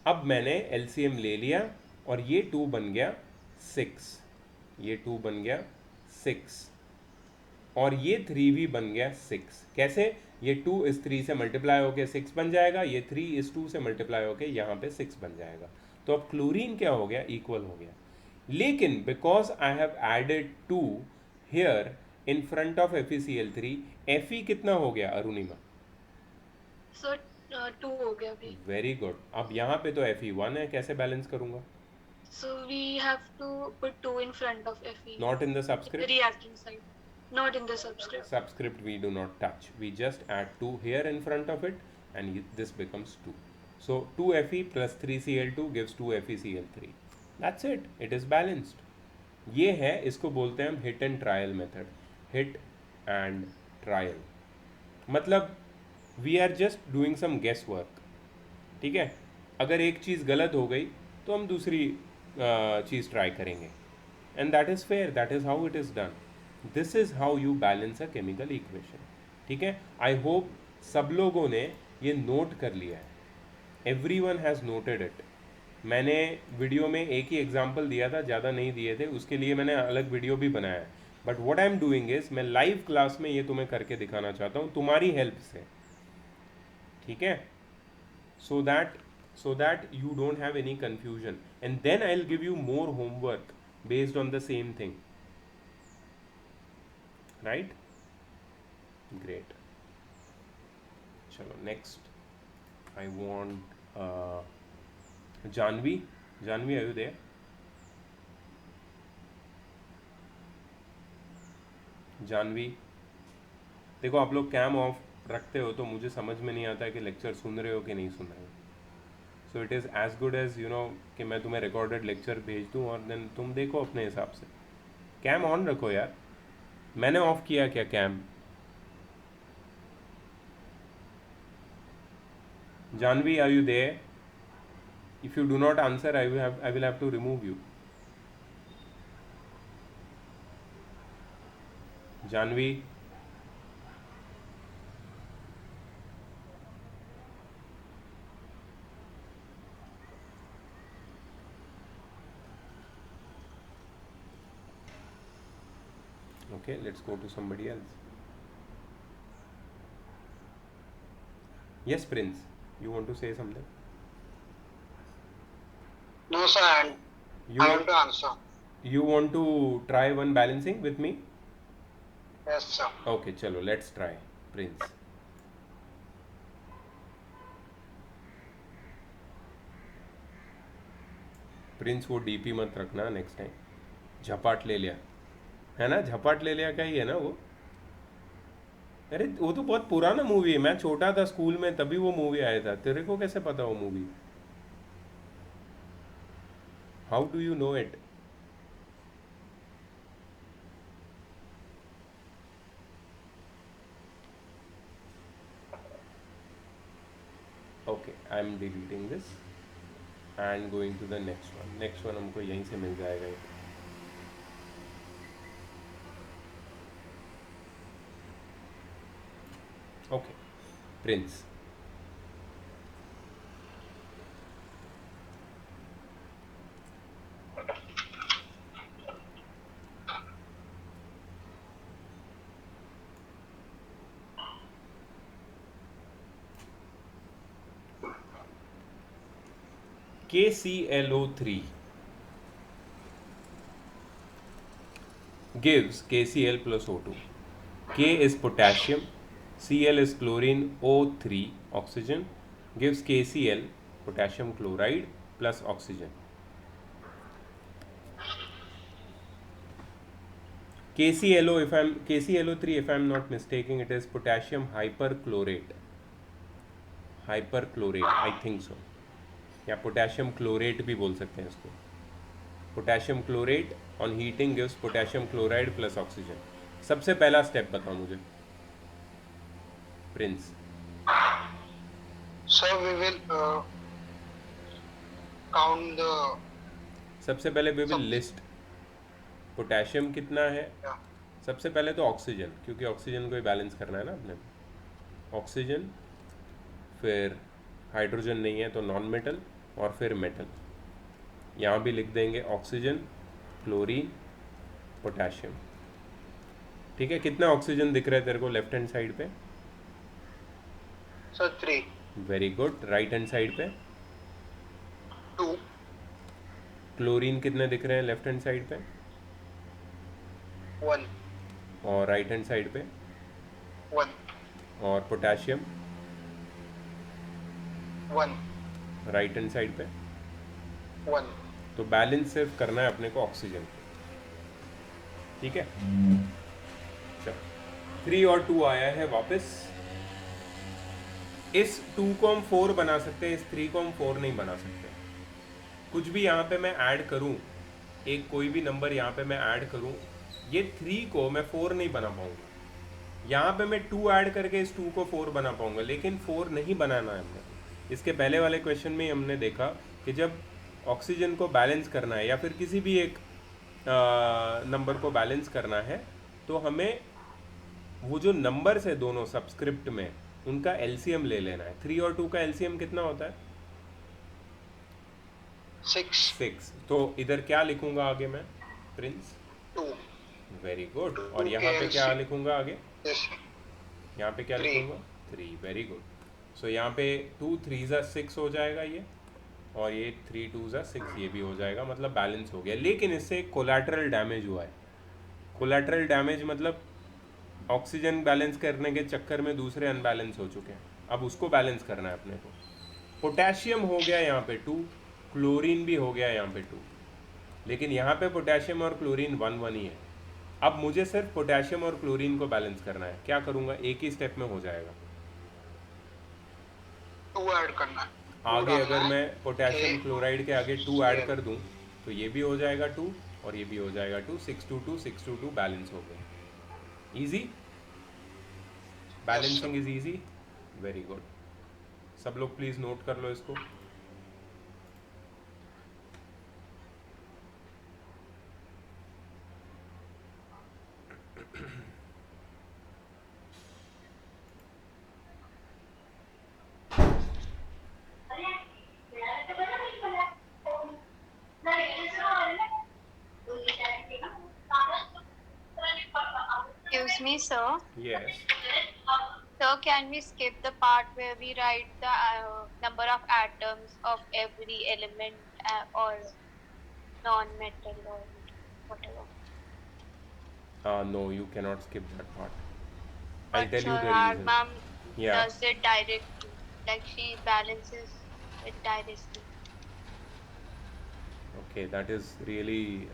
अब मैंने LCM ले लिया और ये 2 बन गया 6, ये 2 बन गया 6 और ये 3 भी बन गया 6। कैसे? ये 2 इस 3 से मल्टीप्लाई होके 6 बन जाएगा, ये 3 इस 2 से मल्टीप्लाई होके यहाँ पे 6 बन जाएगा। तो अब क्लोरीन क्या हो गया? इक्वल हो गया। लेकिन because I have added 2 here in front of FeCl3, Fe कितना हो गया अरुणिमा? So 2 हो गया अभी। Very good. अब यहाँ पे तो Fe1 है, कैसे बैलेंस करूँगा? So we have to put 2 in front of Fe. Not in the subscript? The reactant side. Not in the subscript. Subscript we do not touch. We just add 2 here in front of it and this becomes 2. So 2 Fe plus 3 Cl2 gives 2 FeCl3. That's it. It is balanced. ये है, इसको बोलते हैं हम hit and trial method. Hit and trial मतलब we are just doing some guess work, ठीक है। अगर एक चीज़ गलत हो गई तो हम दूसरी चीज़ ट्राई करेंगे, and that is fair, that is how it is done. This is how you balance a chemical equation, ठीक है। आई होप सब लोगों ने ये नोट कर लिया है, एवरीवन हैज़ नोटेड इट। मैंने वीडियो में एक ही एग्जांपल दिया था, ज़्यादा नहीं दिए थे, उसके लिए मैंने अलग वीडियो भी बनाया है। But what I am doing is, मैं लाइव क्लास में ये तुम्हें करके दिखाना चाहता हूँ तुम्हारी हेल्प से, ठीक है। So that you don't have any confusion, and then I will give you more homework based on the same thing, right. Great. चलो next I want Janvi. Janvi, are you there? Janvi, देखो आप लोग कैम ऑफ रखते हो तो मुझे समझ में नहीं आता है कि लेक्चर सुन रहे हो कि नहीं सुन रहे हो. So it is as good as you know कि मैं तुम्हें रिकॉर्डेड लेक्चर भेज दूँ और देन तुम देखो अपने हिसाब से. कैम ऑन रखो यार. मैंने ऑफ किया क्या cam? Janvi, are you there? If you do not answer I will have to remove you. Janvi, okay, let's go to somebody else. Yes, Prince, you want to say something? No, sir, I want to answer. You want to try one balancing with me? Yes, sir. Okay, chalo, let's try. Prince. Prince वो डीपी मत रखना नेक्स्ट टाइम. झपाट ले लिया है ना? झपाट ले लिया का ही है ना वो? अरे वो तो बहुत पुराना मूवी है. मैं छोटा था स्कूल में तभी वो मूवी आया था. तेरे को कैसे पता वो movie? How do you know it? Okay, I am deleting this and going to the next one. Next one हमको यहीं से मिल जाएगा. Okay, Prince. KClO3 gives KCl plus O2. K is potassium, Cl is chlorine, O3 oxygen gives KCl, potassium chloride plus oxygen. KClO3, if I'm not mistaken, it is potassium hyperchlorate. I think so. या पोटेशियम क्लोरेट भी बोल सकते हैं इसको. Potassium chlorate on heating gives potassium chloride plus oxygen. सबसे पहला स्टेप बताओ मुझे Prince. Sir we will count the. सबसे पहले वी विल लिस्ट पोटेशियम कितना है. सबसे पहले तो ऑक्सीजन, क्योंकि ऑक्सीजन को ही बैलेंस करना है ना अपने. ऑक्सीजन, फिर हाइड्रोजन नहीं है तो नॉन मेटल, और फिर मेटल. यहाँ भी लिख देंगे ऑक्सीजन, क्लोरीन, पोटेशियम. ठीक है. कितना ऑक्सीजन दिख रहा है तेरे को लेफ्ट हैंड साइड पे? Sir 3. Very good. Right hand side पे 2. क्लोरीन कितने दिख रहे हैं लेफ्ट हैंड साइड पे? 1. और राइट हैंड साइड पे 1. और पोटेशियम 1. राइट हैंड साइड पे 1. तो बैलेंस सिर्फ करना है अपने को ऑक्सीजन. ठीक है. चलो 3 और 2 आया है वापस. इस 2 को हम 4 बना सकते हैं, इस 3 को हम 4 नहीं बना सकते. कुछ भी यहाँ पे मैं ऐड करूँ, एक कोई भी नंबर यहाँ पे मैं ऐड करूँ, ये 3 को मैं 4 नहीं बना पाऊँगा. यहाँ पे मैं 2 ऐड करके इस 2 को 4 बना पाऊँगा, लेकिन 4 नहीं बनाना है हमने. इसके पहले वाले क्वेश्चन में हमने देखा कि जब ऑक्सीजन को बैलेंस करना है या फिर किसी भी एक नंबर को बैलेंस करना है तो हमें वो जो नंबर्स है दोनों सबस्क्रिप्ट में उनका एलसीएम ले लेना है. 3 और 2 का एलसीएम कितना होता है? 6. तो इधर क्या लिखूंगा आगे मैं प्रिंस? 2. Very good. और यहाँ पे क्या लिखूंगा आगे? यहाँ पे क्या 3. लिखूंगा? 3. Very good. सो यहाँ पे 2 3 6 हो जाएगा ये, और ये 3 2 6 ये भी हो जाएगा. मतलब बैलेंस हो गया. लेकिन इससे कोलैटरल डैमेज हुआ है. कोलैटरल डैमेज मतलब ऑक्सीजन बैलेंस करने के चक्कर में दूसरे अनबैलेंस हो चुके हैं, अब उसको बैलेंस करना है अपने को। पोटेशियम हो गया यहाँ पे 2, क्लोरीन भी हो गया यहाँ पे 2, लेकिन यहाँ पे पोटेशियम और क्लोरीन 1 1 ही है। अब मुझे सिर्फ पोटेशियम और क्लोरीन को बैलेंस करना है, क्या करूँगा, एक ही स्टेप में हो जाएगा। 2 ऐड करना है, 2 आगे डालना अगर है। मैं पोटेशियम एक, क्लोराइड के आगे 2 ऐड कर दूं तो ये भी हो जाएगा 2 और ये भी हो जाएगा 2, 6 2 2 6 2 2 बैलेंस हो गए। Easy, balancing is easy, very good. सब लोग प्लीज़ नोट कर लो इसको। Excuse me, sir. Yes, Sir, can we skip the part where we write the number of atoms of every element or non-metal or whatever? no, you cannot skip that part. But I'll tell you sir, the our reason. mom Yeah. does it directly. Like she balances it directly. Okay, that is really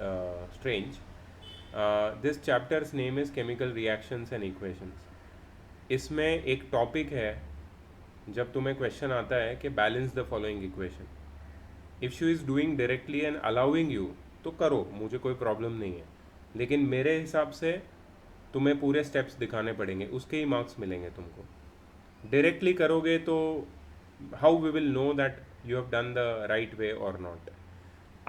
strange. This chapter's name is Chemical Reactions and Equations. इसमें एक टॉपिक है, जब तुम्हें क्वेश्चन आता है कि balance the following equation, if she is doing directly and allowing you तो करो, मुझे कोई प्रॉब्लम नहीं है, लेकिन मेरे हिसाब से तुम्हें पूरे स्टेप्स दिखाने पड़ेंगे, उसके ही मार्क्स मिलेंगे तुमको। डायरेक्टली करोगे तो how we will know that you have done the right way और नॉट।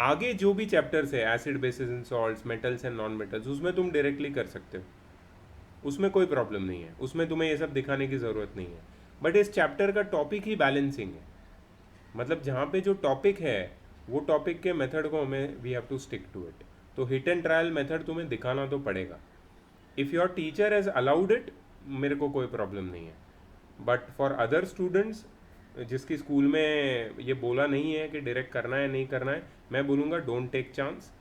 आगे जो भी चैप्टर्स है, acid bases and salts, metals and non metals, उसमें तुम डायरेक्टली कर सकते हो, उसमें कोई प्रॉब्लम नहीं है, उसमें तुम्हें ये सब दिखाने की ज़रूरत नहीं है। बट इस चैप्टर का टॉपिक ही बैलेंसिंग है, मतलब जहाँ पे जो टॉपिक है वो टॉपिक के मेथड को हमें we have to stick to it. तो हिट एंड ट्रायल मेथड तुम्हें दिखाना तो पड़ेगा। If your teacher has allowed it, मेरे को कोई प्रॉब्लम नहीं है, बट फॉर अदर स्टूडेंट्स जिसकी स्कूल में ये बोला नहीं है कि डायरेक्ट करना है नहीं करना है, मैं बोलूँगा don't take chance,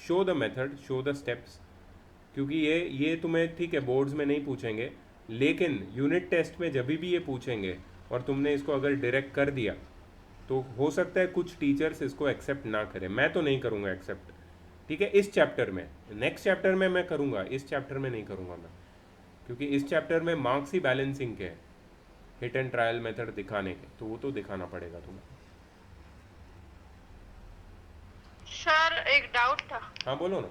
show the method, show the steps, क्योंकि ये तुम्हें ठीक है बोर्ड्स में नहीं पूछेंगे, लेकिन यूनिट टेस्ट में जब भी ये पूछेंगे और तुमने इसको अगर डायरेक्ट कर दिया तो हो सकता है कुछ टीचर्स इसको एक्सेप्ट ना करें, मैं तो नहीं करूँगा एक्सेप्ट, ठीक है, इस चैप्टर में। नेक्स्ट चैप्टर में मैं करूँगा, इस चैप्टर में नहीं करूँगा मैं, क्योंकि इस चैप्टर में मार्क्स ही बैलेंसिंग के हैं, हिट एंड ट्रायल मेथड दिखाने के, तो वो तो दिखाना पड़ेगा तुम्हें। सर एक डाउट था। हाँ बोलो ना।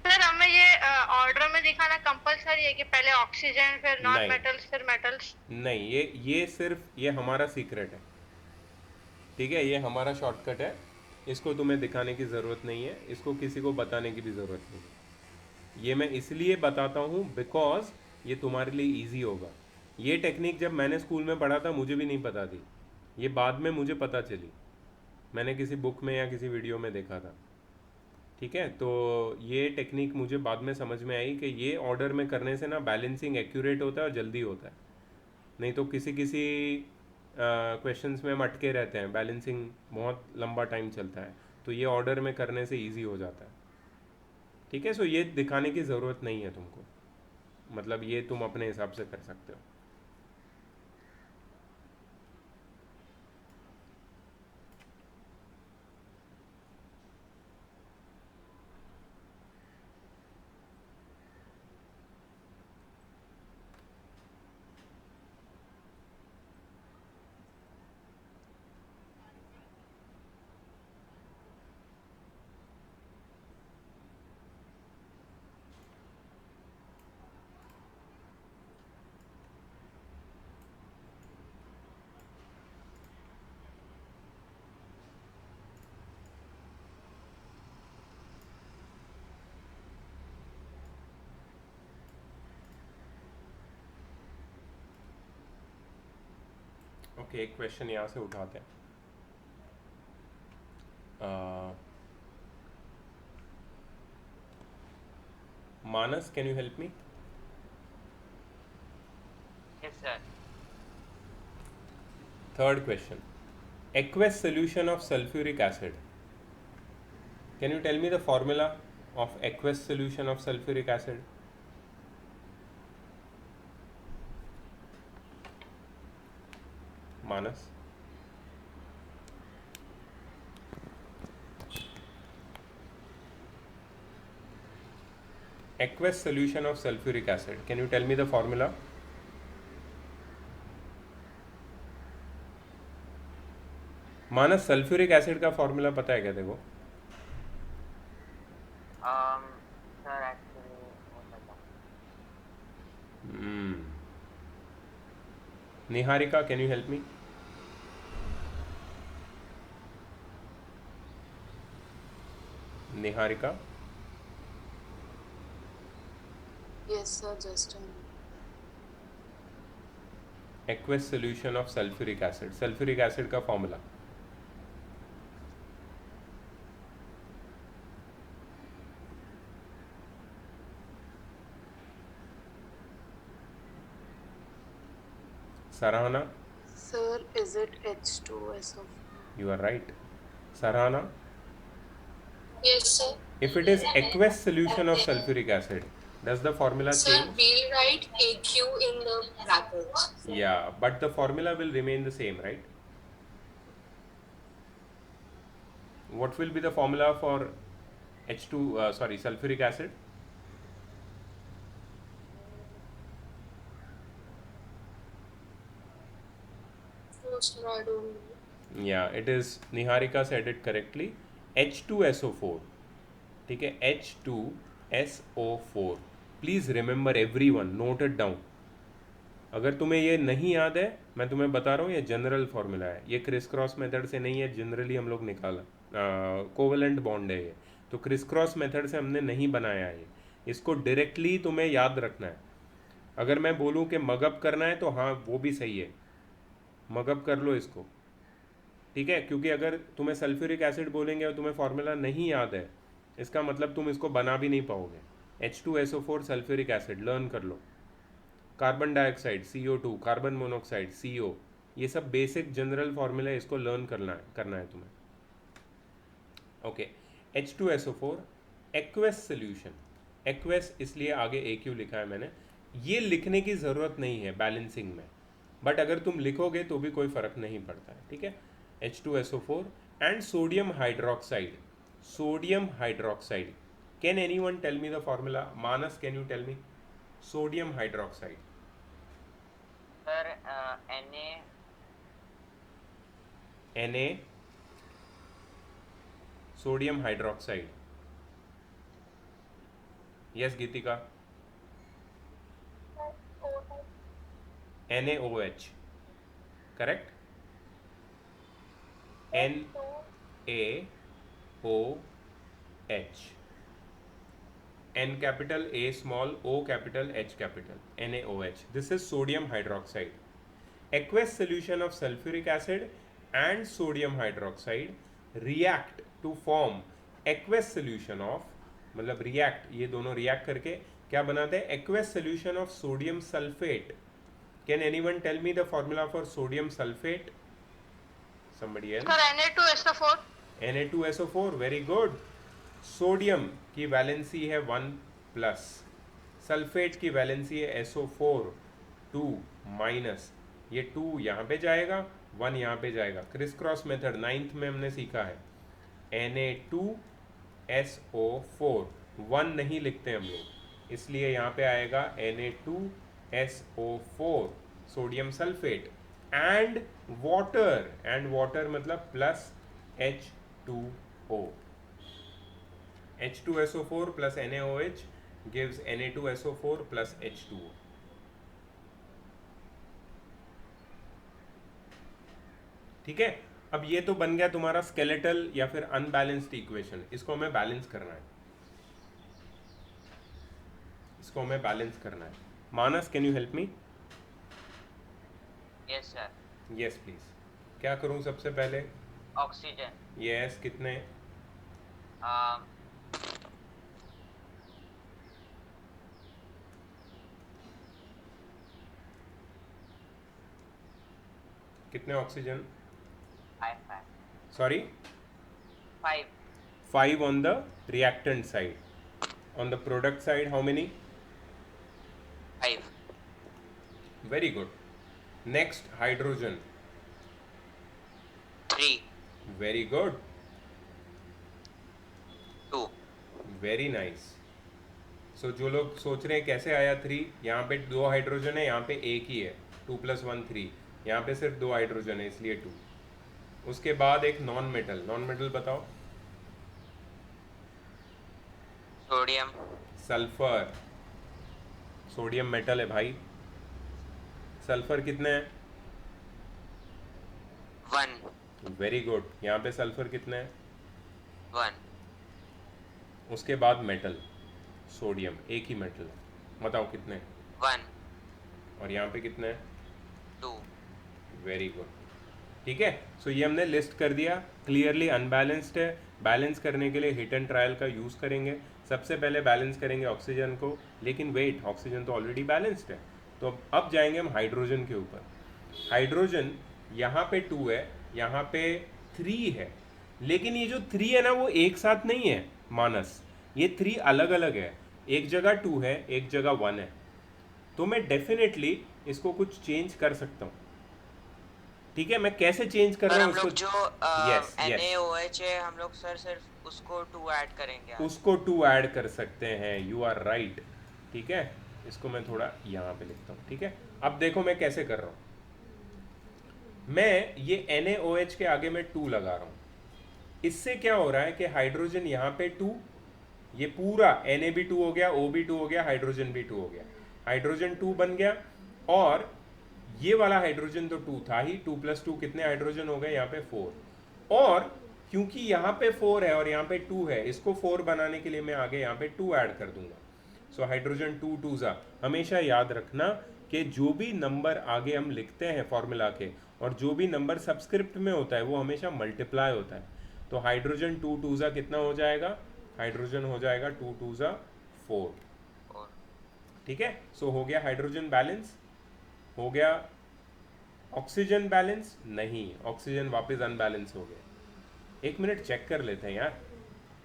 सर हमें ये ऑर्डर में दिखाना कंपलसरी है कि पहले ऑक्सीजन फिर नॉन नहीं। मेटल्स फिर मेटल्स? नहीं, ये सिर्फ ये हमारा सीक्रेट है, ठीक है, ये हमारा शॉर्टकट है, इसको तुम्हें दिखाने की ज़रूरत नहीं है, इसको किसी को बताने की भी ज़रूरत नहीं है। ये मैं इसलिए बताता हूँ बिकॉज ये तुम्हारे लिए ईजी होगा। ये टेक्निक जब मैंने स्कूल में पढ़ा था मुझे भी नहीं पता थी, ये बाद में मुझे पता चली, मैंने किसी बुक में या किसी वीडियो में देखा था, ठीक है। तो ये टेक्निक मुझे बाद में समझ में आई कि ये ऑर्डर में करने से ना बैलेंसिंग एक्यूरेट होता है और जल्दी होता है, नहीं तो किसी क्वेश्चंस में हम अटके रहते हैं, बैलेंसिंग बहुत लंबा टाइम चलता है, तो ये ऑर्डर में करने से इजी हो जाता है, ठीक है। सो ये दिखाने की ज़रूरत नहीं है तुमको, मतलब ये तुम अपने हिसाब से कर सकते हो। ओके, एक क्वेश्चन यहाँ से उठाते हैं। Manas, can you help me? Yes, sir. Third question. Aqueous solution of sulfuric acid. Can you tell me the formula of aqueous solution of sulfuric acid? Manas? Aqueous solution of sulfuric acid. Can you tell me the formula? Manas, sulphuric acid का फॉर्मूला पता है क्या देखो? सर एक्चुअली हो सकता Niharika, can you help me? Niharika? Yes, sir, just a minute. Aqueous solution of sulphuric acid, sulphuric acid का formula? Sarahana? Sir, is it H2SO4? You are right. Sarahana? Yes, sir. If it is aqueous solution of sulfuric acid, does the formula Sir, change? we'll write AQ in the brackets. Yeah, but the formula will remain the same, right? What will be the formula for sulfuric acid? No, sir, I don't know. Yeah, it is, Niharika said it correctly, H2SO4. ठीक है, H2SO4. Please remember everyone, note it down. अगर तुम्हें ये नहीं याद है, मैं तुम्हें बता रहा हूँ, ये जनरल फॉर्मूला है, ये क्रिस क्रॉस मेथड से नहीं है, जनरली हम लोग निकाला कोवेलेंट बॉन्ड है ये, तो क्रिस क्रॉस मेथड से हमने नहीं बनाया है. इसको डायरेक्टली तुम्हें याद रखना है. अगर मैं बोलूँ कि मगअप करना है तो हाँ वो भी सही है, मगअप कर लो इसको, ठीक है. क्योंकि अगर तुम्हें सल्फ्यूरिक एसिड बोलेंगे और तुम्हें फार्मूला नहीं याद है, इसका मतलब तुम इसको बना भी नहीं पाओगे. H2SO4 सल्फ्यूरिक एसिड लर्न कर लो. Carbon dioxide CO2, carbon monoxide CO, ये सब बेसिक जनरल फार्मूला है, इसको लर्न करना है तुम्हें. Okay, H2SO4 aqueous solution. Aqueous इसलिए आगे AQ लिखा है मैंने, ये लिखने की ज़रूरत नहीं है बैलेंसिंग में, बट अगर तुम लिखोगे तो भी कोई फ़र्क नहीं पड़ता है, ठीक है. H2SO4 and sodium hydroxide. Sodium hydroxide, can anyone tell me the formula? Manas, can you tell me? Sodium hydroxide. Sir Na, sodium hydroxide. Yes Geetika? NaOH, correct. NaOH, N capital, A small, O capital, H capital, NaOH. This is sodium hydroxide. Aqueous solution of sulfuric acid and sodium hydroxide react to form aqueous solution of, मतलब react, ये दोनों react करके क्या बनाते हैं? Aqueous solution of sodium sulfate. Can anyone tell me the formula for sodium sulfate? Somebody else? Sir Na2SO4. Na2SO4, very good. Sodium की वैलेंसी है 1 प्लस, सल्फेट की वैलेंसी है SO4 2 माइनस. ये 2 यहाँ पे जाएगा, 1 यहाँ पे जाएगा. क्रिस क्रॉस मेथड 9th में हमने सीखा है. Na2SO4, 1 नहीं लिखते हम लोग, इसलिए यहाँ पे आएगा Na2SO4 sodium sulphate and water मतलब plus H2O. H2SO4 plus NaOH gives Na2SO4 plus H2O. ठीक है. अब ये तो बन गया तुम्हारा स्केलेटल या फिर अनबैलेंस्ड इक्वेशन. इसको हमें बैलेंस करना है. Manas, can you help me? Yes sir. Yes please. क्या करूं सबसे पहले? ऑक्सीजन. यस, कितने? कितने oxygen? 5. Sorry, 5 on the reactant side. On the product side, how many? 5. Very good. Next, hydrogen. 3, very good, 2. Very nice. So जो लोग सोच रहे हैं कैसे आया 3, यहाँ पे 2 हाइड्रोजन है, यहाँ पे एक ही है, 2 + 1 3, यहाँ पे सिर्फ 2 हाइड्रोजन है इसलिए 2। उसके बाद एक नॉन मेटल बताओ। सोडियम, सल्फर, सोडियम मेटल है भाई। सल्फर कितने हैं? 1, वेरी गुड, यहाँ पे सल्फर कितने हैं? 1. उसके बाद मेटल, सोडियम एक ही मेटल है, बताओ कितने हैं? 1, और यहाँ पे कितने हैं? 2. वेरी गुड, ठीक है। सो ये हमने लिस्ट कर दिया, क्लियरली अनबैलेंस्ड है। बैलेंस करने के लिए हिट एंड ट्रायल का यूज़ करेंगे। सबसे पहले बैलेंस करेंगे ऑक्सीजन को, लेकिन वेट, ऑक्सीजन तो ऑलरेडी बैलेंस्ड है। तो अब जाएंगे हम हाइड्रोजन के ऊपर। हाइड्रोजन यहाँ पे 2 है, यहाँ पे 3 है, लेकिन ये जो 3 है ना वो एक साथ नहीं है मानस, ये 3 अलग अलग है। एक जगह 2 है, एक जगह 1 है। तो मैं डेफिनेटली इसको कुछ चेंज कर सकता हूँ, ठीक है। मैं कैसे चेंज कर सर रहा हम हूँ लोग उसको? जो यस यस, NaOH है हम लोग सर सिर्फ उसको 2 ऐड करेंगे। उसको 2 ऐड कर सकते हैं, यू आर राइट, ठीक है। इसको मैं थोड़ा यहाँ पे लिखता हूँ, ठीक है। अब देखो मैं कैसे कर रहा हूँ। मैं ये NaOH के आगे मैं 2 लगा रहा हूँ। इससे क्या हो रहा है कि हाइड्रोजन यहाँ पे 2, ये पूरा Na भी 2 हो गया, O भी 2 हो गया, हाइड्रोजन भी 2 हो गया, हाइड्रोजन 2 बन गया। और ये वाला हाइड्रोजन तो 2 था ही, 2 + 2 कितने हाइड्रोजन हो गए? यहाँ पे 4। और क्योंकि यहाँ पे 4 है और यहाँ पे 2 है, इसको 4 बनाने के लिए मैं आगे यहाँ पे 2 ऐड कर दूंगा। सो हाइड्रोजन 2 2 ज़ा। हमेशा याद रखना कि जो भी नंबर आगे हम लिखते हैं फॉर्मूला के, और जो भी नंबर सबस्क्रिप्ट में होता है वो हमेशा मल्टीप्लाई होता है। तो हाइड्रोजन 2 2 ज़ा कितना हो जाएगा? हाइड्रोजन हो जाएगा 2 2 ज़ा 4, ठीक है। सो हो गया हाइड्रोजन बैलेंस। हो गया ऑक्सीजन बैलेंस? नहीं, ऑक्सीजन वापस अनबैलेंस हो गया। एक मिनट चेक कर लेते हैं यार।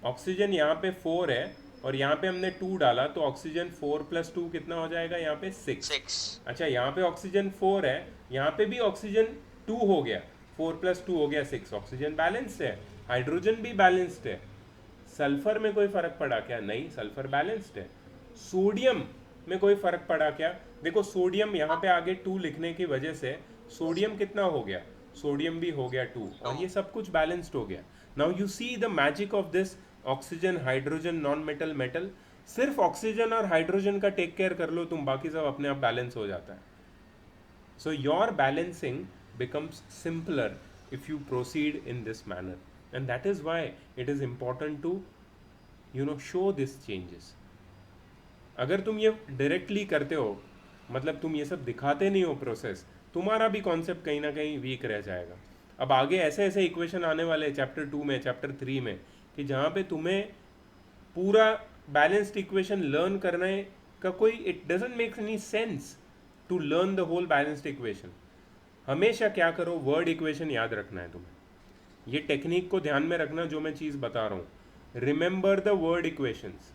ऑक्सीजन यहाँ पे 4 है और यहाँ पे हमने 2 डाला, तो ऑक्सीजन 4 + 2 कितना हो जाएगा? यहाँ पे 6। अच्छा, यहाँ पे ऑक्सीजन 4 है, यहाँ पे भी ऑक्सीजन 2 हो गया, 4 + 2 हो गया 6। ऑक्सीजन बैलेंस्ड है, हाइड्रोजन भी बैलेंस्ड है। सल्फर में कोई फर्क पड़ा क्या? नहीं, सल्फर बैलेंस्ड है। सोडियम में कोई फर्क पड़ा क्या? देखो सोडियम यहाँ पे आगे 2 लिखने की वजह से सोडियम कितना हो गया? सोडियम भी हो गया 2, और ये सब कुछ बैलेंस्ड हो गया। Now you see the magic of this oxygen, hydrogen, non metal, metal. सिर्फ ऑक्सीजन और हाइड्रोजन का टेक केयर कर लो तुम, बाकी सब अपने आप बैलेंस हो जाता है। So your balancing becomes simpler if you proceed in this manner, and that is why it is important to show these changes. अगर तुम ये डायरेक्टली करते हो, मतलब तुम ये सब दिखाते नहीं हो प्रोसेस, तुम्हारा भी कॉन्सेप्ट कहीं ना कहीं वीक रह जाएगा। अब आगे ऐसे ऐसे इक्वेशन आने वाले हैं चैप्टर 2 में, चैप्टर 3 में, कि जहाँ पे तुम्हें पूरा बैलेंस्ड इक्वेशन लर्न करने का कोई, it doesn't make any sense to learn the whole balanced equation. हमेशा क्या करो, वर्ड इक्वेशन याद रखना है तुम्हें। ये टेक्निक को ध्यान में रखना जो मैं चीज़ बता रहा हूँ। रिमेंबर द वर्ड इक्वेशंस,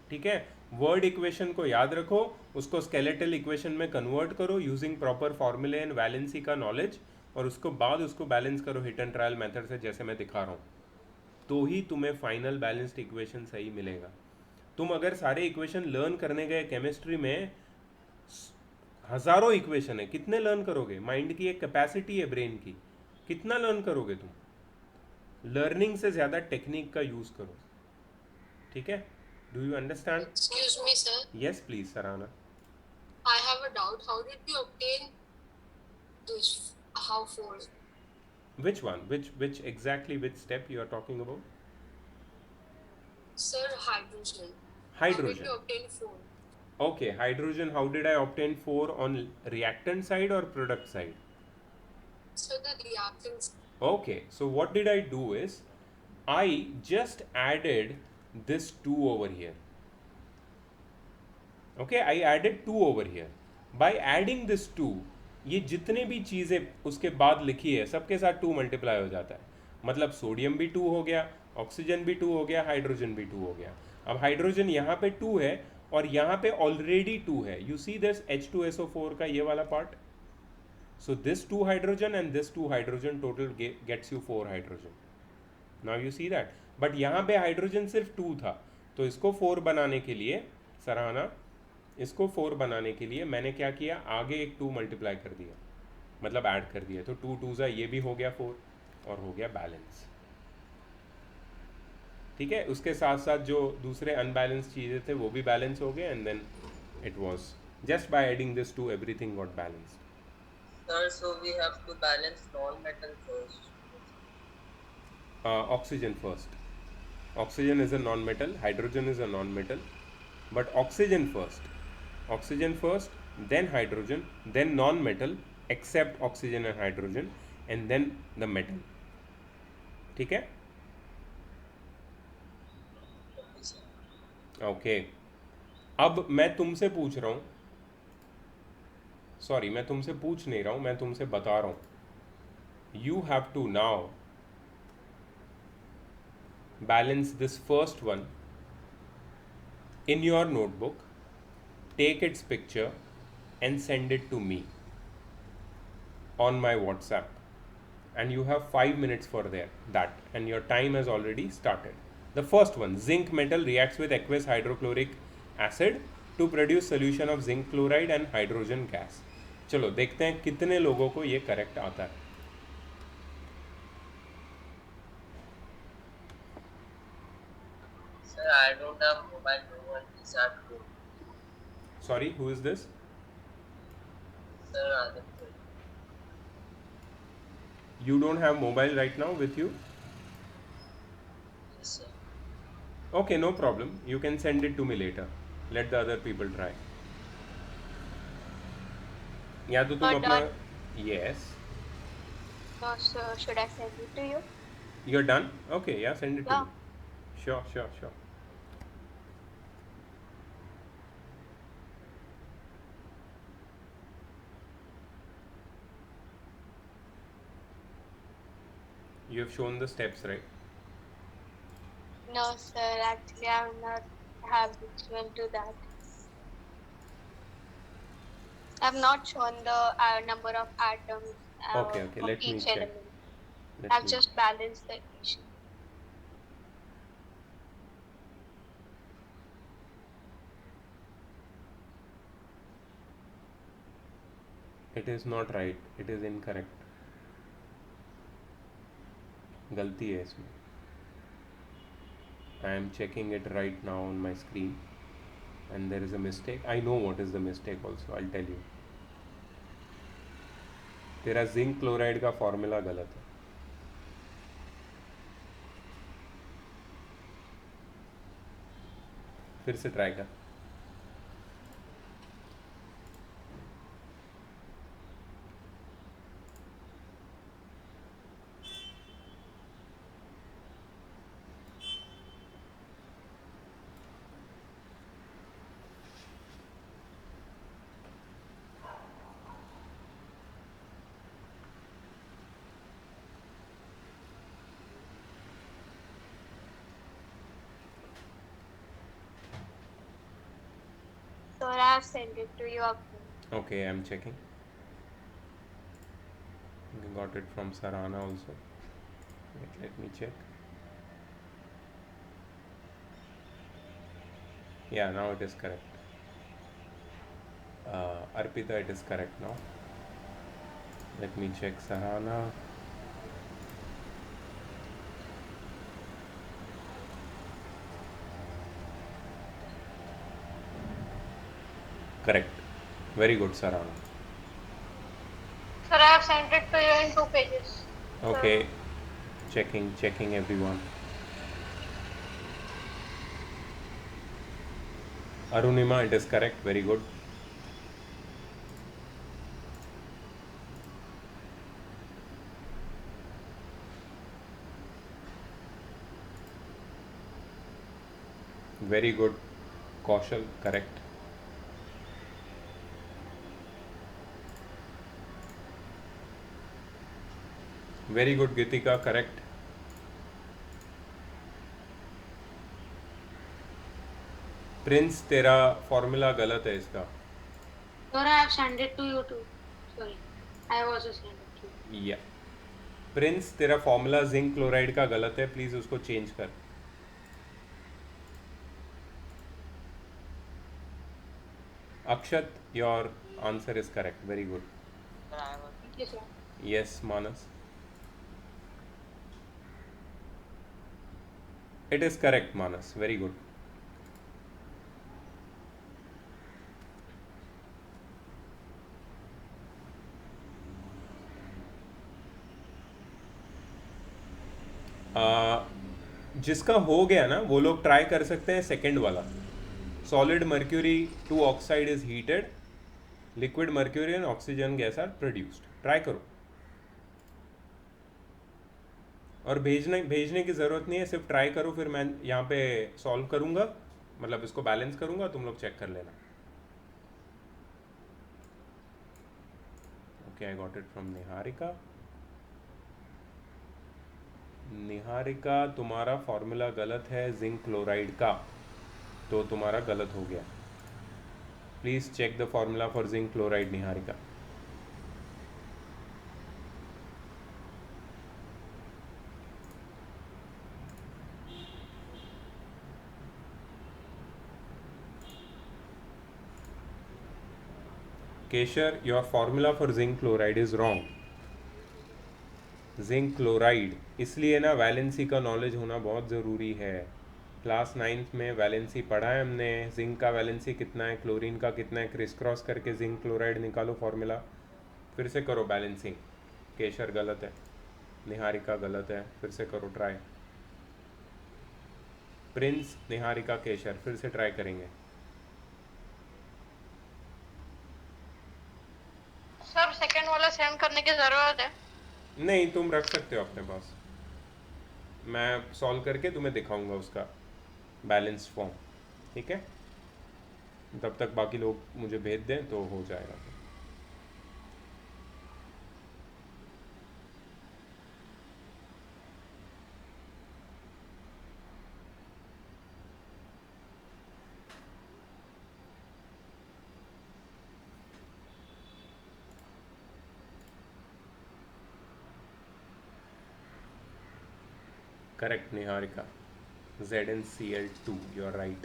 ठीक है। वर्ड इक्वेशन को याद रखो, उसको स्केलेटल इक्वेशन में कन्वर्ट करो यूजिंग प्रॉपर फॉर्मूले एंड वैलेंसी का नॉलेज, और उसको बाद उसको बैलेंस करो हिट एंड ट्रायल मेथड से, जैसे मैं दिखा रहा हूँ। तो ही तुम्हें फाइनल बैलेंस्ड इक्वेशन सही मिलेगा। तुम अगर सारे इक्वेशन लर्न करने गए, केमिस्ट्री में हज़ारों इक्वेशन है, कितने लर्न करोगे? माइंड की एक कैपेसिटी है ब्रेन की, कितना लर्न करोगे तुम? लर्निंग से ज़्यादा टेक्निक का यूज़ करो, ठीक है। Do you understand? Excuse me, sir. Yes please सराहना। I have a doubt. How did you obtain this? How 4? Which one? Which exactly which step you are talking about? Sir, hydrogen. How did Hydrogen. you obtain 4? Okay, hydrogen. How did I obtain 4 on reactant side or product side? So the reactants. Okay, so what did I do is I just added this 2 over here. Okay, I added 2 over here. By adding this 2, ये जितने भी चीज़ें उसके बाद लिखी है सबके साथ 2 मल्टीप्लाई हो जाता है। मतलब सोडियम भी 2 हो गया, ऑक्सीजन भी 2 हो गया, हाइड्रोजन भी 2 हो गया। अब हाइड्रोजन यहाँ पे 2 है और यहाँ पे ऑलरेडी 2 है। यू सी दिस H2SO4 का ये वाला part. So this 2 hydrogen and this 2 hydrogen total gets you 4 hydrogen. Now you see that. But यहाँ पे हाइड्रोजन सिर्फ 2 था, तो इसको 4 बनाने के लिए सराहना, इसको 4 बनाने के लिए मैंने क्या किया, आगे एक 2 मल्टीप्लाई कर दिया, मतलब ऐड कर दिया, तो 2 2 ये भी हो गया 4 और हो गया बैलेंस. ठीक है, उसके साथ साथ जो दूसरे अनबैलेंस चीज़ें थे वो भी बैलेंस हो गए, and then it was just by adding this to everything got balanced. Sir, so we have to balance non-metal first. Oxygen first. Oxygen is a non-metal, hydrogen is a non-metal, but oxygen first, then hydrogen, then non-metal except oxygen and hydrogen, and then the metal. ठीक है? ओके. अब मैं तुमसे पूछ रहा हूँ, सॉरी मैं तुमसे पूछ नहीं रहा हूँ, मैं तुमसे बता रहा हूँ. You have to now balance this first one in your notebook, take its picture and send it to me on my WhatsApp, and you have 5 minutes for that, and your time has already started. The first one, zinc metal reacts with aqueous hydrochloric acid to produce solution of zinc chloride and hydrogen gas. चलो देखते हैं कितने लोगों को ये करेक्ट आता है. I don't have mobile, no one is at home. Sorry, who is this? Sir, Aditya. You don't have mobile right now with you? Yes, sir. Okay, no problem. You can send it to me later. Let the other people try. या तो तुम अपना yes. No, sir. Should I send it to you? You're done? Okay, yeah, send it to me. Sure. You have shown the steps, right? No, sir. Actually, I'm not habitual to that. I've not shown the number of atoms Okay, of let me each check. element. I've just balanced the equation. It is not right. It is incorrect. गलती है इसमें. I am checking it right now on my screen, and there is a mistake. I know what is the mistake also. I'll tell you. तेरा जिंक क्लोराइड का फॉर्मूला गलत है. फिर से ट्राई कर. So I have sent it to you. Okay, I'm checking. Got it from Sarana also. Wait, let me check. Yeah, now it is correct. Arpita, it is correct now. Let me check Sarana. Correct. Very good, Sarana. Sir, I have sent it to you in 2 pages. Okay. Checking everyone. Arunima, it is correct. Very good. Very good. Kaushal, correct. Very good, Gitika, correct. Prince, तेरा फॉर्मूला गलत है इसका. Sir, I have sent it to you too. Sorry. I was the same actually. या प्रिंस, तेरा फॉर्मूला जिंक क्लोराइड का गलत है, प्लीज़ उसको चेंज कर. Akshat, your answer is correct. Very good. Sir, I was. Thank you, sir. Yes, Manas. It is correct, Manas. Very good. जिसका हो गया ना वो लोग ट्राई कर सकते हैं सेकंड वाला. Solid mercury 2 oxide is heated, liquid mercury and oxygen gas are produced. Try करो. और भेजने की ज़रूरत नहीं है, सिर्फ ट्राई करो. फिर मैं यहाँ पे सॉल्व करूँगा, मतलब इसको बैलेंस करूँगा, तुम लोग चेक कर लेना. Okay, I got it from Niharika. Niharika, तुम्हारा फॉर्मूला गलत है जिंक क्लोराइड का, तो तुम्हारा गलत हो गया. Please check the formula for zinc chloride, Niharika. Keshar, your formula for zinc chloride is wrong. Zinc chloride, इसलिए ना वैलेंसी का नॉलेज होना बहुत ज़रूरी है. क्लास 9th में वैलेंसी पढ़ा है हमने. जिंक का वैलेंसी कितना है, क्लोरीन का कितना है, क्रिस क्रॉस करके जिंक क्लोराइड निकालो फॉर्मूला. फिर से करो बैलेंसिंग. केशर गलत है, निहारिका गलत है, फिर से करो ट्राई. प्रिंस, निहारिका, केशर, फिर से ट्राई करेंगे. सर सेकंड वाला सेंड करने की जरूरत है? नहीं, तुम रख सकते हो अपने पास. मैं सॉल्व करके तुम्हें दिखाऊंगा उसका बैलेंस फॉर्म. ठीक है, तब तक बाकी लोग मुझे भेज दें तो हो जाएगा. Correct, Niharika. ZnCl2, you're right.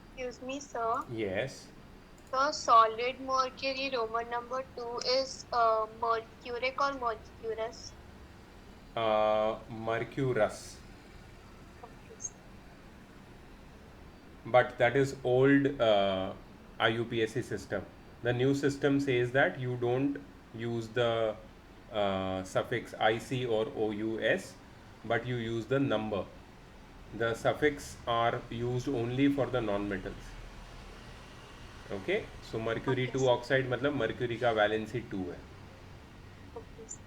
Excuse me, sir. Yes. So solid mercury Roman number 2 is mercuric or mercurous? Mercurous. Okay, sir. But that is old IUPAC system. The new system says that you don't use the suffix IC or OUS, but you use the number. The suffix are used only for the non-metals. Okay, so mercury 2 oxide मतलब मर्क्यूरी का वैलेंसी 2 है. Okay, sir.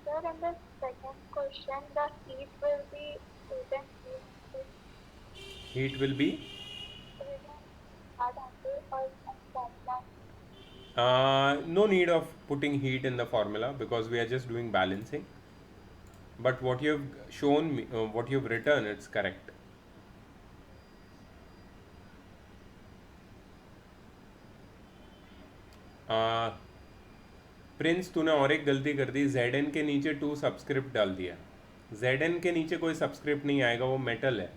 Sir, in the second question, the heat will be written Heat will be no need of putting heat in the formula because we are just doing balancing. But what you have shown me, what you have written, it's correct. Prince, तूने और एक गलती कर दी. Zn के नीचे 2 सबस्क्रिप्ट डाल दिया. Zn के नीचे कोई सबस्क्रिप्ट नहीं आएगा, वो मेटल है.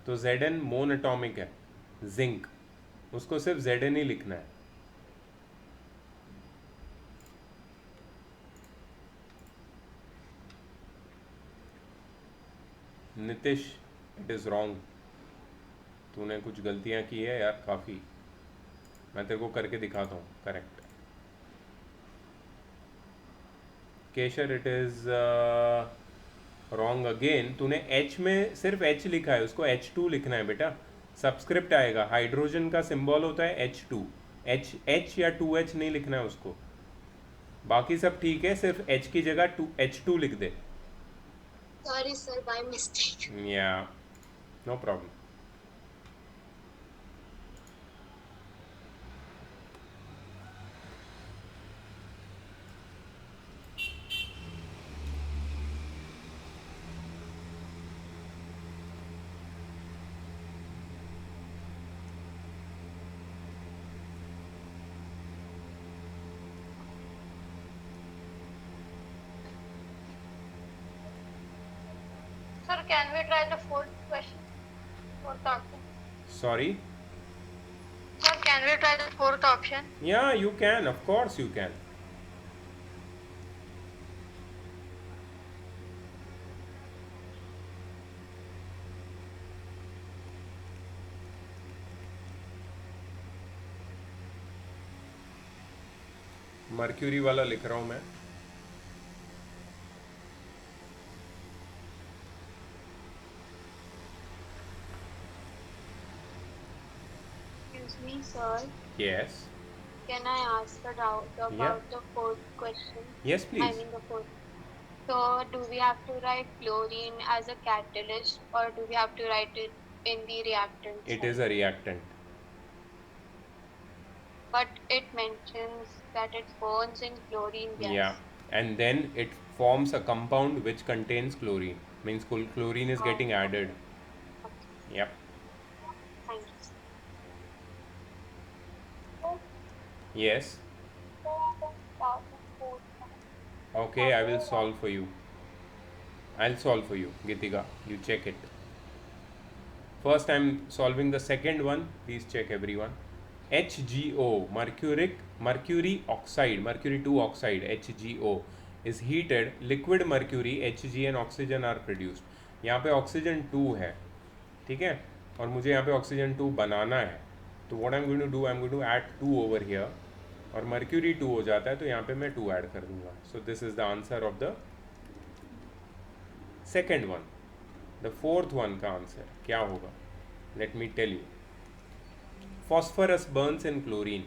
तो Zn मोनोटॉमिक है, जिंक, उसको सिर्फ Zn ही लिखना है. Nitish, it is wrong. तूने कुछ गलतियां की है यार काफ़ी. मैं तेरे को करके दिखाता हूँ. Correct. Keshar it is wrong again. तूने H में सिर्फ H लिखा है, उसको H2 लिखना है बेटा. सबस्क्रिप्ट आएगा. हाइड्रोजन का सिंबल होता है H2. H या 2H नहीं लिखना है उसको. बाकी सब ठीक है, सिर्फ H की जगह H2 लिख दे. Sorry, sir, by mistake. या no problem. Sir, can we try the fourth question? Fourth option. Sorry. Sir, can we try the fourth option? Yeah, you can. Of course you can. Mercury वाला लिख रहा हूँ मैं. Excuse me, sir. Yes. Can I ask a doubt about Yeah. the fourth question? Yes, I please. mean the fourth. So, do we have to write chlorine as a catalyst, or do we have to write it in the reactant? It is a reactant. But it mentions that it burns in chlorine gas. Yeah. And then it forms a compound which contains chlorine. Means chlorine is getting added. Okay, Yep. thank you. Yes. Okay, I will solve for you. I'll solve for you, Gitika. You check it. First, I'm solving the second one. Please check, everyone. HgO, mercury oxide, mercury 2 oxide, HgO is heated. Liquid mercury, Hg and oxygen are produced. यहाँ पे ऑक्सीजन 2 है, ठीक है, और मुझे यहाँ पे ऑक्सीजन 2 बनाना है. तो what I am going to do, I am going to add 2 over here, और मर्क्यूरी 2 हो जाता है तो यहाँ पे मैं 2 ऐड कर दूंगा. So this is the answer of the second one. The fourth one का आंसर क्या होगा, let me tell you. Phosphorus burns in chlorine.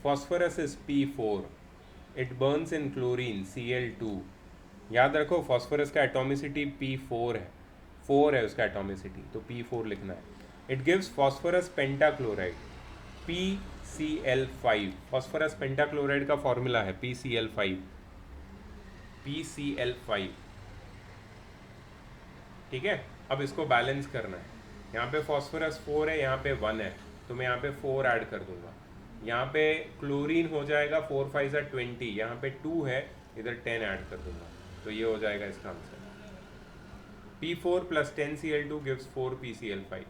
Phosphorus is P4. It burns in chlorine, Cl2. याद रखो phosphorus का एटोमिसिटी P4 है, 4 है उसका एटोमिसिटी, तो P4 लिखना है. It gives phosphorus pentachloride, PCl5. phosphorus pentachloride का फॉर्मूला है PCl5. PCl5, ठीक है. अब इसको बैलेंस करना है. यहाँ पे phosphorus 4 है, यहाँ पे 1 है, तो मैं यहाँ पे 4 ऐड कर दूंगा. यहाँ पे क्लोरीन हो जाएगा 4 5 20, यहाँ पे 2 है, इधर 10 ऐड कर दूंगा, तो ये हो जाएगा इसका answer. P4 plus 10 Cl2 gives 4 PCl5.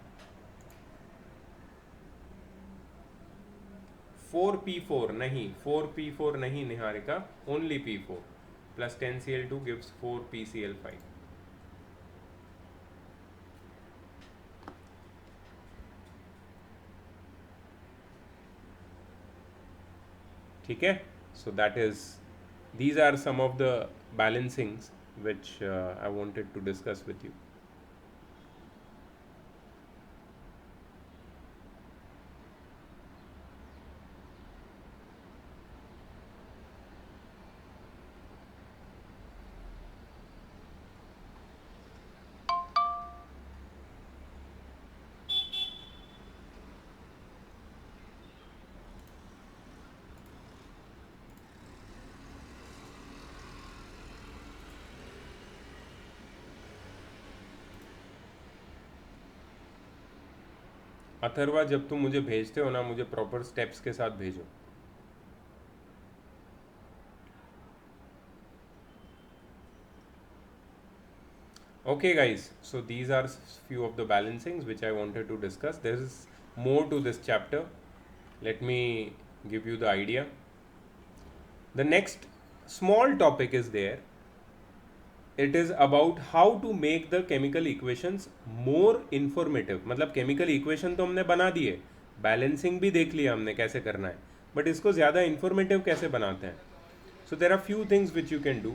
4P4 नहीं, 4P4 नहीं Niharika, only P4 plus 10 Cl2 gives 4 PCl5. ठीक है. So that is, these are some of the balancings which I wanted to discuss with you. Atharva, जब तुम मुझे भेजते हो ना, मुझे प्रॉपर स्टेप्स के साथ भेजो. Okay guys, so these are few of the balancings which I wanted to discuss. There is more to this chapter. Let me give you the idea. The next small topic is there. It is about how to make the chemical equations more informative. मतलब chemical equation तो हमने बना दिए, balancing भी देख लिया हमने कैसे करना है, but इसको ज़्यादा informative कैसे बनाते हैं. So there are few things which you can do.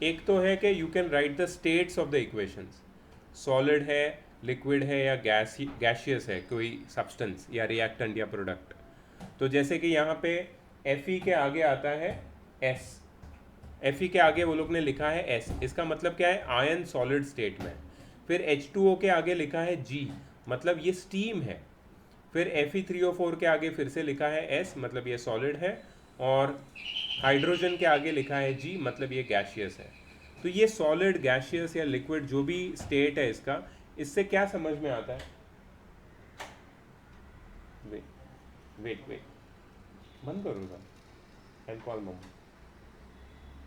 एक तो है कि you can write the states of the equations, solid है, लिक्विड है या गैशियस है कोई सब्सटेंस या रिएक्टेंट या प्रोडक्ट। तो जैसे कि यहाँ पे Fe के आगे आता है S, Fe के आगे वो लोग ने लिखा है S, इसका मतलब क्या है, आयन सॉलिड स्टेट में। फिर H2O के आगे लिखा है G, मतलब ये स्टीम है। फिर Fe3O4 के आगे फिर से लिखा है S, मतलब ये सॉलिड है। और हाइड्रोजन के आगे लिखा है G, मतलब ये गैशियस है। तो ये सॉलिड, गैशियस या लिक्विड जो भी स्टेट है इसका, इससे क्या समझ में आता है? वेट बंद करूँगा, I call mamma,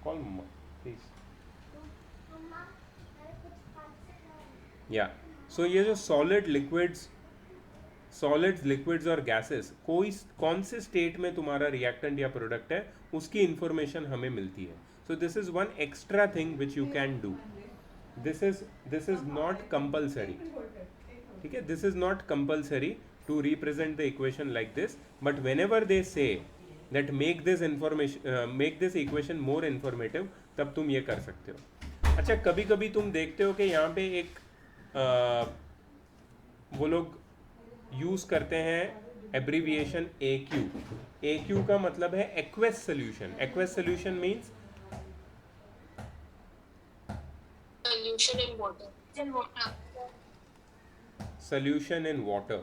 call mamma please. या सो ये जो सॉलिड्स, लिक्विड्स और गैसेस, कौन से स्टेट में तुम्हारा रिएक्टेंट या प्रोडक्ट है उसकी इंफॉर्मेशन हमें मिलती है। सो this is one extra thing which you can do. This is not compulsory, ठीक है, this is not compulsory to represent the equation like this, but whenever they say that make this equation more informative, तब तुम ये कर सकते हो। अच्छा, कभी कभी तुम देखते हो कि यहाँ पे एक वो लोग यूज़ करते हैं एब्रीविएशन AQ। AQ का मतलब है aqueous solution. Aqueous solution means Solution in water. In water. solution in water।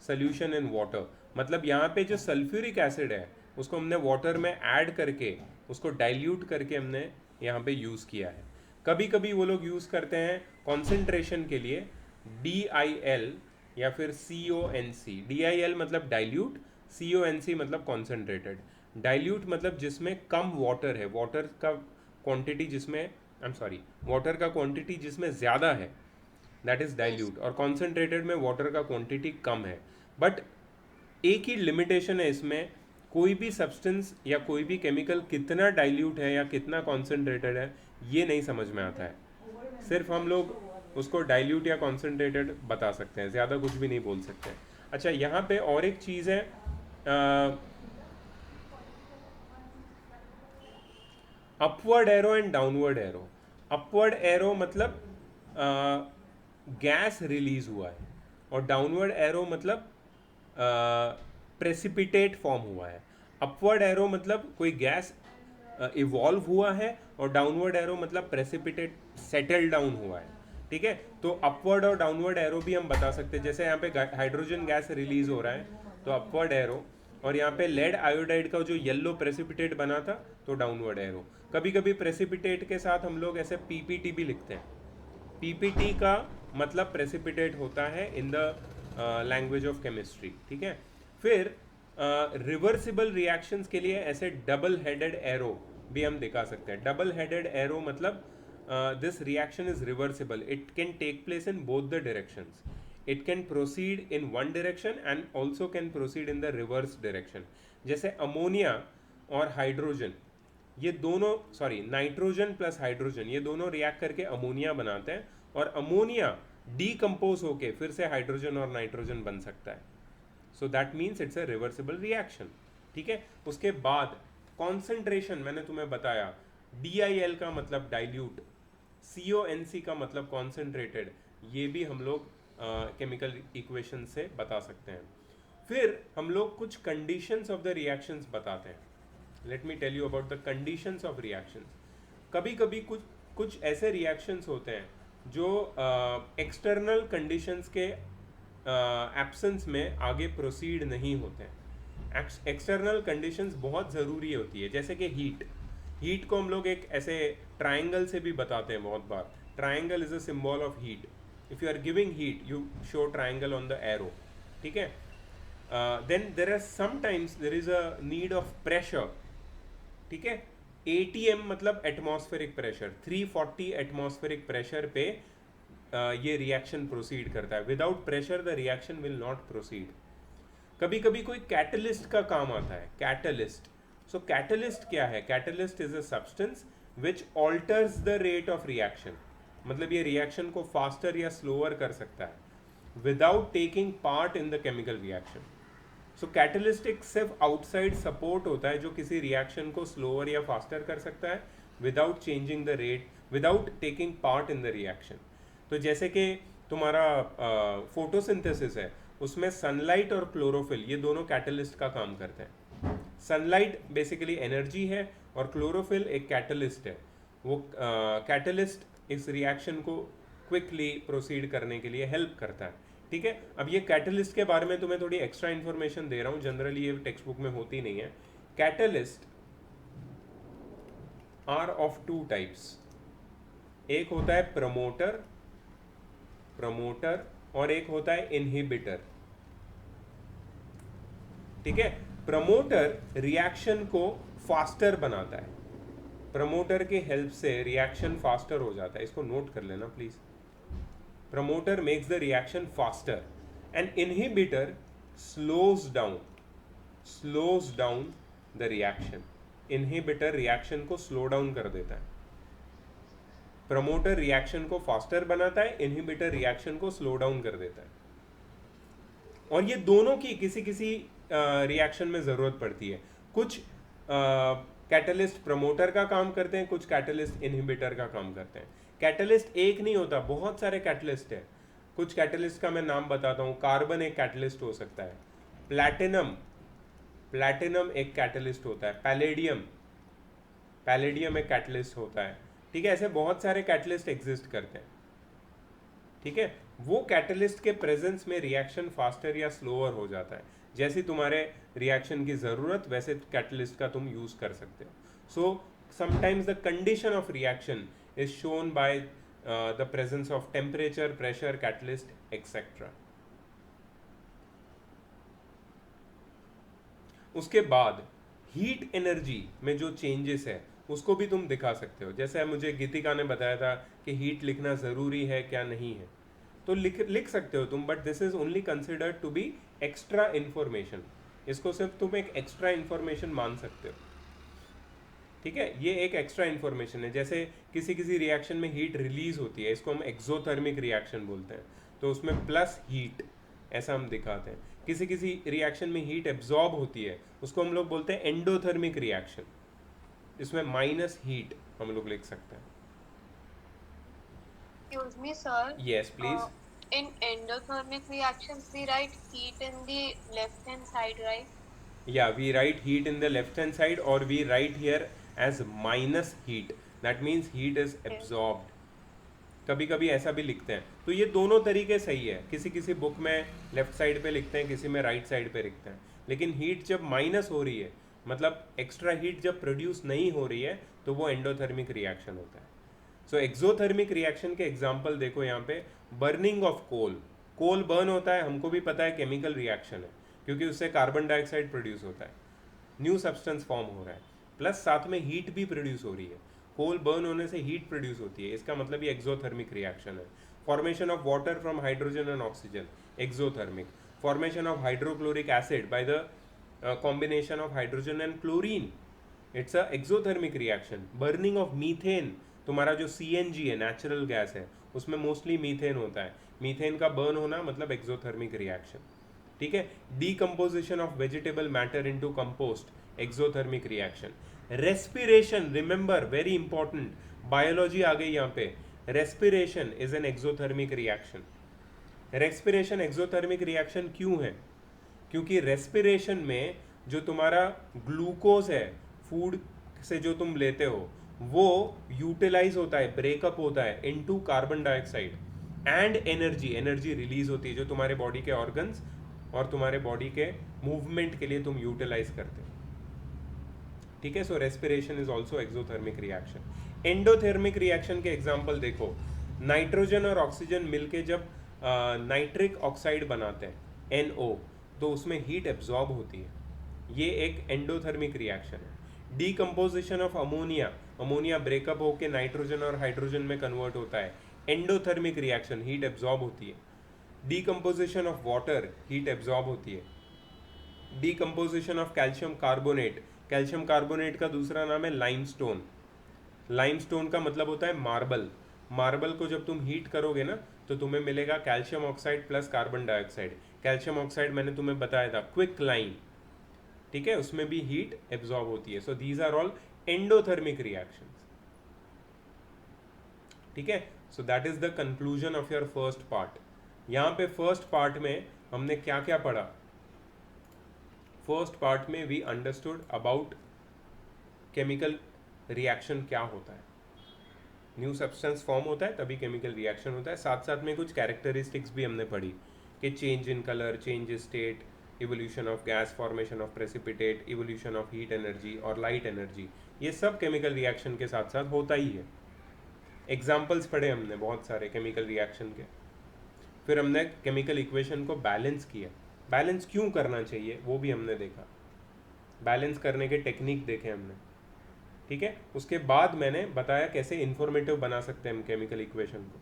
Solution in water मतलब यहाँ पे जो सल्फ्यूरिक एसिड है उसको हमने वाटर में ऐड करके उसको डाइल्यूट करके हमने यहाँ पे यूज़ किया है। कभी कभी वो लोग यूज़ करते हैं कॉन्सेंट्रेशन के लिए DIL या फिर CONC। DIL मतलब डाइल्यूट, CONC मतलब कॉन्सेंट्रेटेड। डाइल्यूट मतलब जिसमें कम वाटर है, वाटर का क्वांटिटी जिसमें ज़्यादा है, दैट इज़ डाइल्यूट। और कॉन्सेंट्रेटेड में वाटर का क्वांटिटी कम है। बट एक ही लिमिटेशन है इसमें, कोई भी सब्सटेंस या कोई भी केमिकल कितना डाइल्यूट है या कितना कॉन्सेंट्रेटेड है ये नहीं समझ में आता है। सिर्फ हम लोग उसको डाइल्यूट या कॉन्सेंट्रेटेड बता सकते हैं, ज़्यादा कुछ भी नहीं बोल सकते। अच्छा, यहाँ पे और एक चीज़ है, upward arrow and downward arrow. Upward arrow मतलब गैस रिलीज हुआ है, और डाउनवर्ड एरो मतलब प्रेसिपिटेट फॉर्म हुआ है। अपवर्ड एरो मतलब कोई गैस इवॉल्व हुआ है, और डाउनवर्ड एरो मतलब प्रेसिपिटेट सेटल डाउन हुआ है। ठीक है, तो अपवर्ड और डाउनवर्ड एरो भी हम बता सकते हैं। जैसे यहाँ पे हाइड्रोजन गैस रिलीज हो रहा है तो अपवर्ड एरो, और यहाँ पे लेड आयोडाइड का जो येलो प्रेसिपिटेट बना था तो डाउनवर्ड एरो। कभी कभी प्रेसिपिटेट के साथ हम लोग ऐसे PPT भी लिखते हैं। PPT का मतलब प्रेसिपिटेट होता है in the language of chemistry. ठीक है, फिर रिवर्सिबल रिएक्शंस के लिए ऐसे डबल हेडेड एरो भी हम दिखा सकते हैं। डबल हेडेड एरो मतलब this reaction is reversible, it can take place in both the directions. It can proceed in one direction and also can proceed in the reverse direction. जैसे अमोनिया और हाइड्रोजन, ये दोनों नाइट्रोजन प्लस हाइड्रोजन ये दोनों रिएक्ट करके अमोनिया बनाते हैं, और अमोनिया डीकम्पोज होके फिर से हाइड्रोजन और नाइट्रोजन बन सकता है। So that means it's a reversible reaction. ठीक है, उसके बाद कॉन्सेंट्रेशन मैंने तुम्हें बताया, DIL का मतलब डाइल्यूट, CONC का मतलब कॉन्सेंट्रेटेड, ये भी हम लोग केमिकल इक्वेशन से बता सकते हैं। फिर हम लोग कुछ कंडीशंस ऑफ द रिएक्शंस बताते हैं। Let me tell you about the conditions of reactions. कभी कभी कुछ ऐसे रिएक्शंस होते हैं जो एक्सटर्नल कंडीशंस के एब्सेंस में आगे प्रोसीड नहीं होते हैं। एक्सटर्नल कंडीशंस बहुत ज़रूरी होती है, जैसे कि हीट को हम लोग एक ऐसे ट्राइंगल से भी बताते हैं बहुत बार। Triangle is a symbol of heat. If you are giving heat you show triangle on the arrow. ठीक है, then there are sometimes there is a need of pressure. ठीक है, ATM मतलब एटमॉस्फेरिक प्रेशर, 340 एटमॉस्फेरिक प्रेशर पे ये रिएक्शन प्रोसीड करता है। Without pressure the reaction will not proceed. कभी कभी कोई कैटलिस्ट का काम आता है, कैटलिस्ट। सो कैटलिस्ट क्या है? Catalyst is a substance which alters the rate of reaction, मतलब ये रिएक्शन को फास्टर या स्लोअर कर सकता है without taking part in the chemical reaction. So catalyst एक सिर्फ आउटसाइड सपोर्ट होता है जो किसी रिएक्शन को स्लोअर या फास्टर कर सकता है without changing the rate, without taking part in the reaction. तो जैसे कि तुम्हारा फोटोसिंथेसिस है, उसमें सनलाइट और क्लोरोफिल ये दोनों कैटलिस्ट का काम करते हैं। सनलाइट बेसिकली एनर्जी है और क्लोरोफिल एक कैटलिस्ट है। वो कैटलिस्ट इस रिएक्शन को क्विकली प्रोसीड करने के लिए हेल्प करता है। ठीक है, अब ये कैटलिस्ट के बारे में तुम्हें थोड़ी एक्स्ट्रा इन्फॉर्मेशन दे रहा हूँ, जनरली ये टेक्स्ट बुक में होती नहीं है। Catalyst are of two types, एक होता है प्रमोटर और एक होता है इनहिबिटर। ठीक है, प्रमोटर रिएक्शन को फास्टर बनाता है, प्रमोटर की हेल्प से रिएक्शन फास्टर हो जाता है, इसको नोट कर लेना please. Promoter makes the reaction faster and inhibitor slows down the reaction. Inhibitor reaction को स्लो डाउन कर देता है। प्रमोटर रिएक्शन को फास्टर बनाता है, इनहिबिटर रिएक्शन को स्लो डाउन कर देता है। और ये दोनों की किसी किसी रिएक्शन में ज़रूरत पड़ती है। कुछ कैटलिस्ट प्रमोटर का काम करते हैं, कुछ कैटलिस्ट इनहिबिटर का काम करते हैं। कैटलिस्ट एक नहीं होता, बहुत सारे कैटलिस्ट है। कुछ कैटलिस्ट का मैं नाम बताता हूँ। कार्बन एक कैटलिस्ट हो सकता है, प्लैटिनम एक कैटलिस्ट होता है, पैलेडियम एक कैटलिस्ट होता है। ठीक है, ऐसे बहुत सारे कैटलिस्ट एग्जिस्ट करते हैं। ठीक है, वो कैटलिस्ट के प्रेजेंस में रिएक्शन फास्टर या स्लोअर हो जाता है। जैसी तुम्हारे रिएक्शन की ज़रूरत वैसे कैटलिस्ट का तुम यूज़ कर सकते हो। So sometimes the condition of reaction is shown by the presence of temperature, pressure, catalyst etcetera. उसके बाद हीट एनर्जी में जो चेंजेस है उसको भी तुम दिखा सकते हो। जैसे मुझे गीतिका ने बताया था कि हीट लिखना ज़रूरी है क्या नहीं है, तो लिख सकते हो तुम, but this is only considered to be extra information. इसको सिर्फ तुम एक एक्स्ट्रा इन्फॉर्मेशन मान सकते हो। ठीक है, ये एक एक्स्ट्रा इन्फॉर्मेशन है। जैसे किसी किसी रिएक्शन में हीट रिलीज होती है, इसको हम एक्सोथर्मिक रिएक्शन बोलते हैं, तो उसमें प्लस हीट ऐसा हम दिखाते हैं। किसी किसी रिएक्शन में हीट एब्जॉर्ब होती है, उसको हम लोग बोलते हैं एंडोथर्मिक रिएक्शन, इसमें माइनस हीट हम लोग लिख सकते हैं। Excuse me, sir. Yes, please. In endothermic reactions, we write heat in the left-hand side, right? Yeah, we write heat in the left-hand side, or we write here as minus heat. That means heat is absorbed. कभी कभी ऐसा भी लिखते हैं। तो ये दोनों तरीके सही है। किसी किसी बुक में लेफ्ट साइड पे लिखते हैं, किसी में राइट साइड पे लिखते हैं। लेकिन हीट जब माइनस हो रही है, मतलब एक्स्ट्रा हीट जब प्रोड्यूस नहीं हो रही है, तो वो एंडोथर्मिक रिएक्शन होता है। सो एक्सोथर्मिक रिएक्शन के एग्जांपल देखो यहाँ पे। बर्निंग ऑफ कोल बर्न होता है, हमको भी पता है केमिकल रिएक्शन है, क्योंकि उससे कार्बन डाइऑक्साइड प्रोड्यूस होता है, न्यू सब्सटेंस फॉर्म हो रहा है, प्लस साथ में हीट भी प्रोड्यूस हो रही है। कोल बर्न होने से हीट प्रोड्यूस होती है, इसका मतलब ये एक्सोथर्मिक रिएक्शन है। Formation of water from hydrogen and oxygen, exothermic. Formation of hydrochloric acid by the combination of hydrogen and chlorine, it's a exothermic reaction. Burning of methane, तुम्हारा जो CNG है, नेचुरल गैस है, उसमें मोस्टली मीथेन होता है। मीथेन का बर्न होना मतलब एक्सोथर्मिक रिएक्शन। ठीक है, decomposition of vegetable matter into compost, exothermic reaction. Respiration, remember very important, biology आ गई यहाँ पे। Respiration is an exothermic reaction. Respiration exothermic reaction क्यों है? क्योंकि रेस्पिरेशन में जो तुम्हारा ग्लूकोज है फूड से जो तुम लेते हो, वो यूटिलाइज होता है, ब्रेकअप होता है into carbon dioxide and energy release होती है, जो तुम्हारे बॉडी के ऑर्गन्स और तुम्हारे बॉडी के मूवमेंट के लिए तुम यूटिलाइज करते हो। ठीक है, so respiration is also exothermic reaction. Endothermic reaction के एग्जाम्पल देखो। नाइट्रोजन और ऑक्सीजन मिलके जब नाइट्रिक ऑक्साइड बनाते हैं NO, तो उसमें हीट एब्जॉर्ब होती है, ये एक एंडोथर्मिक रिएक्शन है। डीकम्पोजिशन ऑफ अमोनिया ब्रेकअप होके नाइट्रोजन और हाइड्रोजन में कन्वर्ट होता है, एंडोथर्मिक रिएक्शन, हीट एब्जॉर्ब होती है। Decomposition of water, heat absorb होती है। डीकम्पोजिशन ऑफ कैल्शियम कार्बोनेट का दूसरा नाम है लाइमस्टोन का मतलब होता है मार्बल को जब तुम हीट करोगे ना, तो तुम्हें मिलेगा calcium oxide plus carbon dioxide. Calcium oxide मैंने तुम्हें बताया था क्विक लाइन, ठीक है, उसमें भी हीट एब्जॉर्ब होती है। So these are all endothermic reactions, ठीक है। So that is the conclusion of your first part. यहाँ पे फर्स्ट पार्ट में हमने क्या क्या पढ़ा? फर्स्ट पार्ट में we understood about chemical reaction क्या होता है, न्यू सब्सटेंस फॉर्म होता है तभी केमिकल रिएक्शन होता है। साथ साथ में कुछ कैरेक्टरिस्टिक्स भी हमने पढ़ी कि change in colour, change in state, evolution of gas, formation of precipitate, evolution of heat energy और लाइट एनर्जी, ये सब केमिकल रिएक्शन के साथ साथ होता ही है। एग्जाम्पल्स पढ़े हमने बहुत सारे केमिकल रिएक्शन के। फिर हमने केमिकल इक्वेशन को बैलेंस किया, बैलेंस क्यों करना चाहिए वो भी हमने देखा, बैलेंस करने के टेक्निक देखे हमने, ठीक है। उसके बाद मैंने बताया कैसे इंफॉर्मेटिव बना सकते हैं हम केमिकल इक्वेशन को,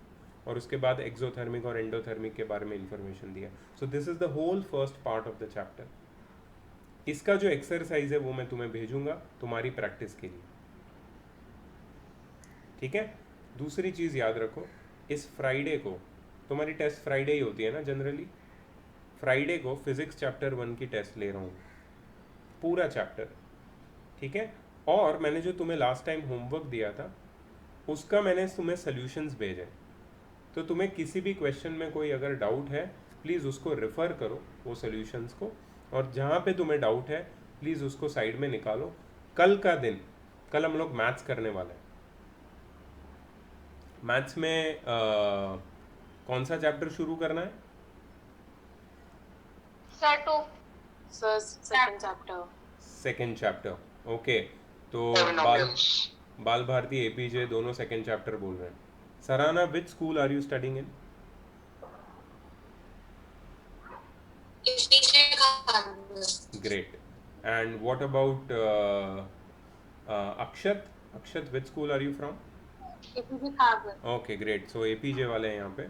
और उसके बाद एक्सोथर्मिक और एंडोथर्मिक के बारे में इंफॉर्मेशन दिया। So this is the whole first part of the chapter. इसका जो एक्सरसाइज है वो मैं तुम्हें भेजूंगा तुम्हारी प्रैक्टिस के लिए, ठीक है। दूसरी चीज़ याद रखो, इस फ्राइडे को तुम्हारी टेस्ट फ्राइडे ही होती है ना जनरली, फ्राइडे को फिजिक्स चैप्टर 1 की टेस्ट ले रहा हूँ, पूरा चैप्टर, ठीक है। और मैंने जो तुम्हें लास्ट टाइम होमवर्क दिया था उसका मैंने तुम्हें सॉल्यूशंस भेजे, तो तुम्हें किसी भी क्वेश्चन में कोई अगर डाउट है प्लीज़ उसको रेफ़र करो वो सॉल्यूशंस को, और जहाँ पे तुम्हें डाउट है प्लीज़ उसको साइड में निकालो। कल का दिन, कल हम लोग मैथ्स करने वाले हैं। मैथ्स में कौन सा चैप्टर शुरू करना है? Sir 2 Sir, second chapter. Second chapter, okay. तो Polynomials. बाल भारती, एपीजे दोनों सेकेंड चैप्टर बोल रहे हैं। Sarana, which school are you studying in? Great. And what about Akshat? Akshat, which school are you from? Okay, great. So APJ वाले हैं यहाँ पे।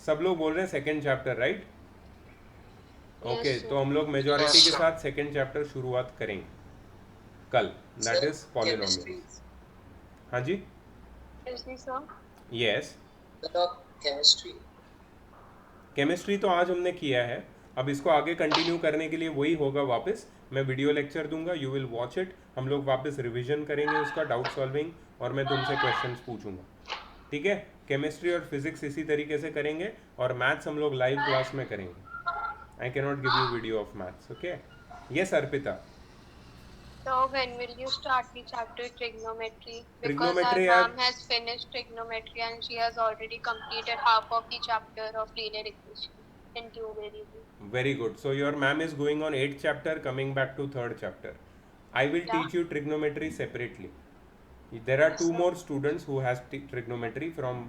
सब लोग बोल रहे हैं सेकेंड चैप्टर, राइट? ओके, तो हम लोग मेजॉरिटी के साथ सेकेंड चैप्टर शुरुआत करेंगे कल, दैट इज पॉलिनोमियल्स। हाँ जी, यस। केमिस्ट्री तो आज हमने किया है, अब इसको आगे कंटिन्यू करने के लिए वही होगा वापस, मैं वीडियो लेक्चर दूंगा, यू विल वॉच इट, हम लोग वापस रिवीजन करेंगे उसका, डाउट सॉल्विंग, और मैं तुमसे क्वेश्चंस पूछूंगा, ठीक है। केमिस्ट्री और फिजिक्स इसी तरीके से करेंगे, और मैथ्स हम लोग लाइव क्लास में करेंगे। I can not give you video of maths, okay. Yes Arpita. So when will you start the chapter trigonometry? Because Trigonometry, our यार- ma'am has finished trigonometry and she has already completed half of the chapter of linear equation in 2 variables. Very good. So your ma'am is going on 8th chapter, coming back to 3rd chapter. I will teach you trigonometry separately. There are two more students who has trigonometry from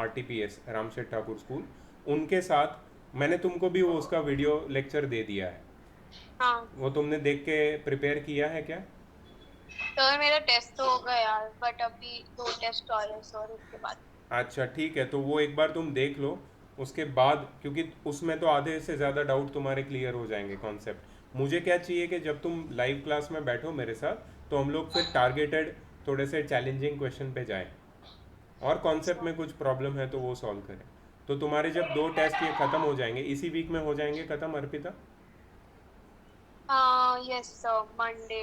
RTPS, Ramshed Thakur School. उनके साथ मैंने तुमको भी वो उसका वीडियो लेक्चर दे दिया है, हाँ वो तुमने देख के प्रिपेयर किया है क्या? सर मेरा टेस्ट तो होगा यार, बट अभी 2 टेस्ट और है सर उसके बाद। अच्छा ठीक है, तो वो एक बार तुम देख लो, उसके बाद, क्योंकि उसमें तो आधे से ज़्यादा डाउट तुम्हारे क्लियर हो जाएंगे कॉन्सेप्ट। मुझे क्या चाहिए कि जब तुम लाइव क्लास में बैठो मेरे साथ, तो हम लोग फिर टारगेटेड थोड़े से चैलेंजिंग क्वेश्चन पे जाएं, और कॉन्सेप्ट में कुछ प्रॉब्लम है तो वो सॉल्व करें। तो तुम्हारे जब 2 टेस्ट ये ख़त्म हो जाएंगे, इसी वीक में हो जाएंगे ख़त्म अर्पिता? Yes sir, Monday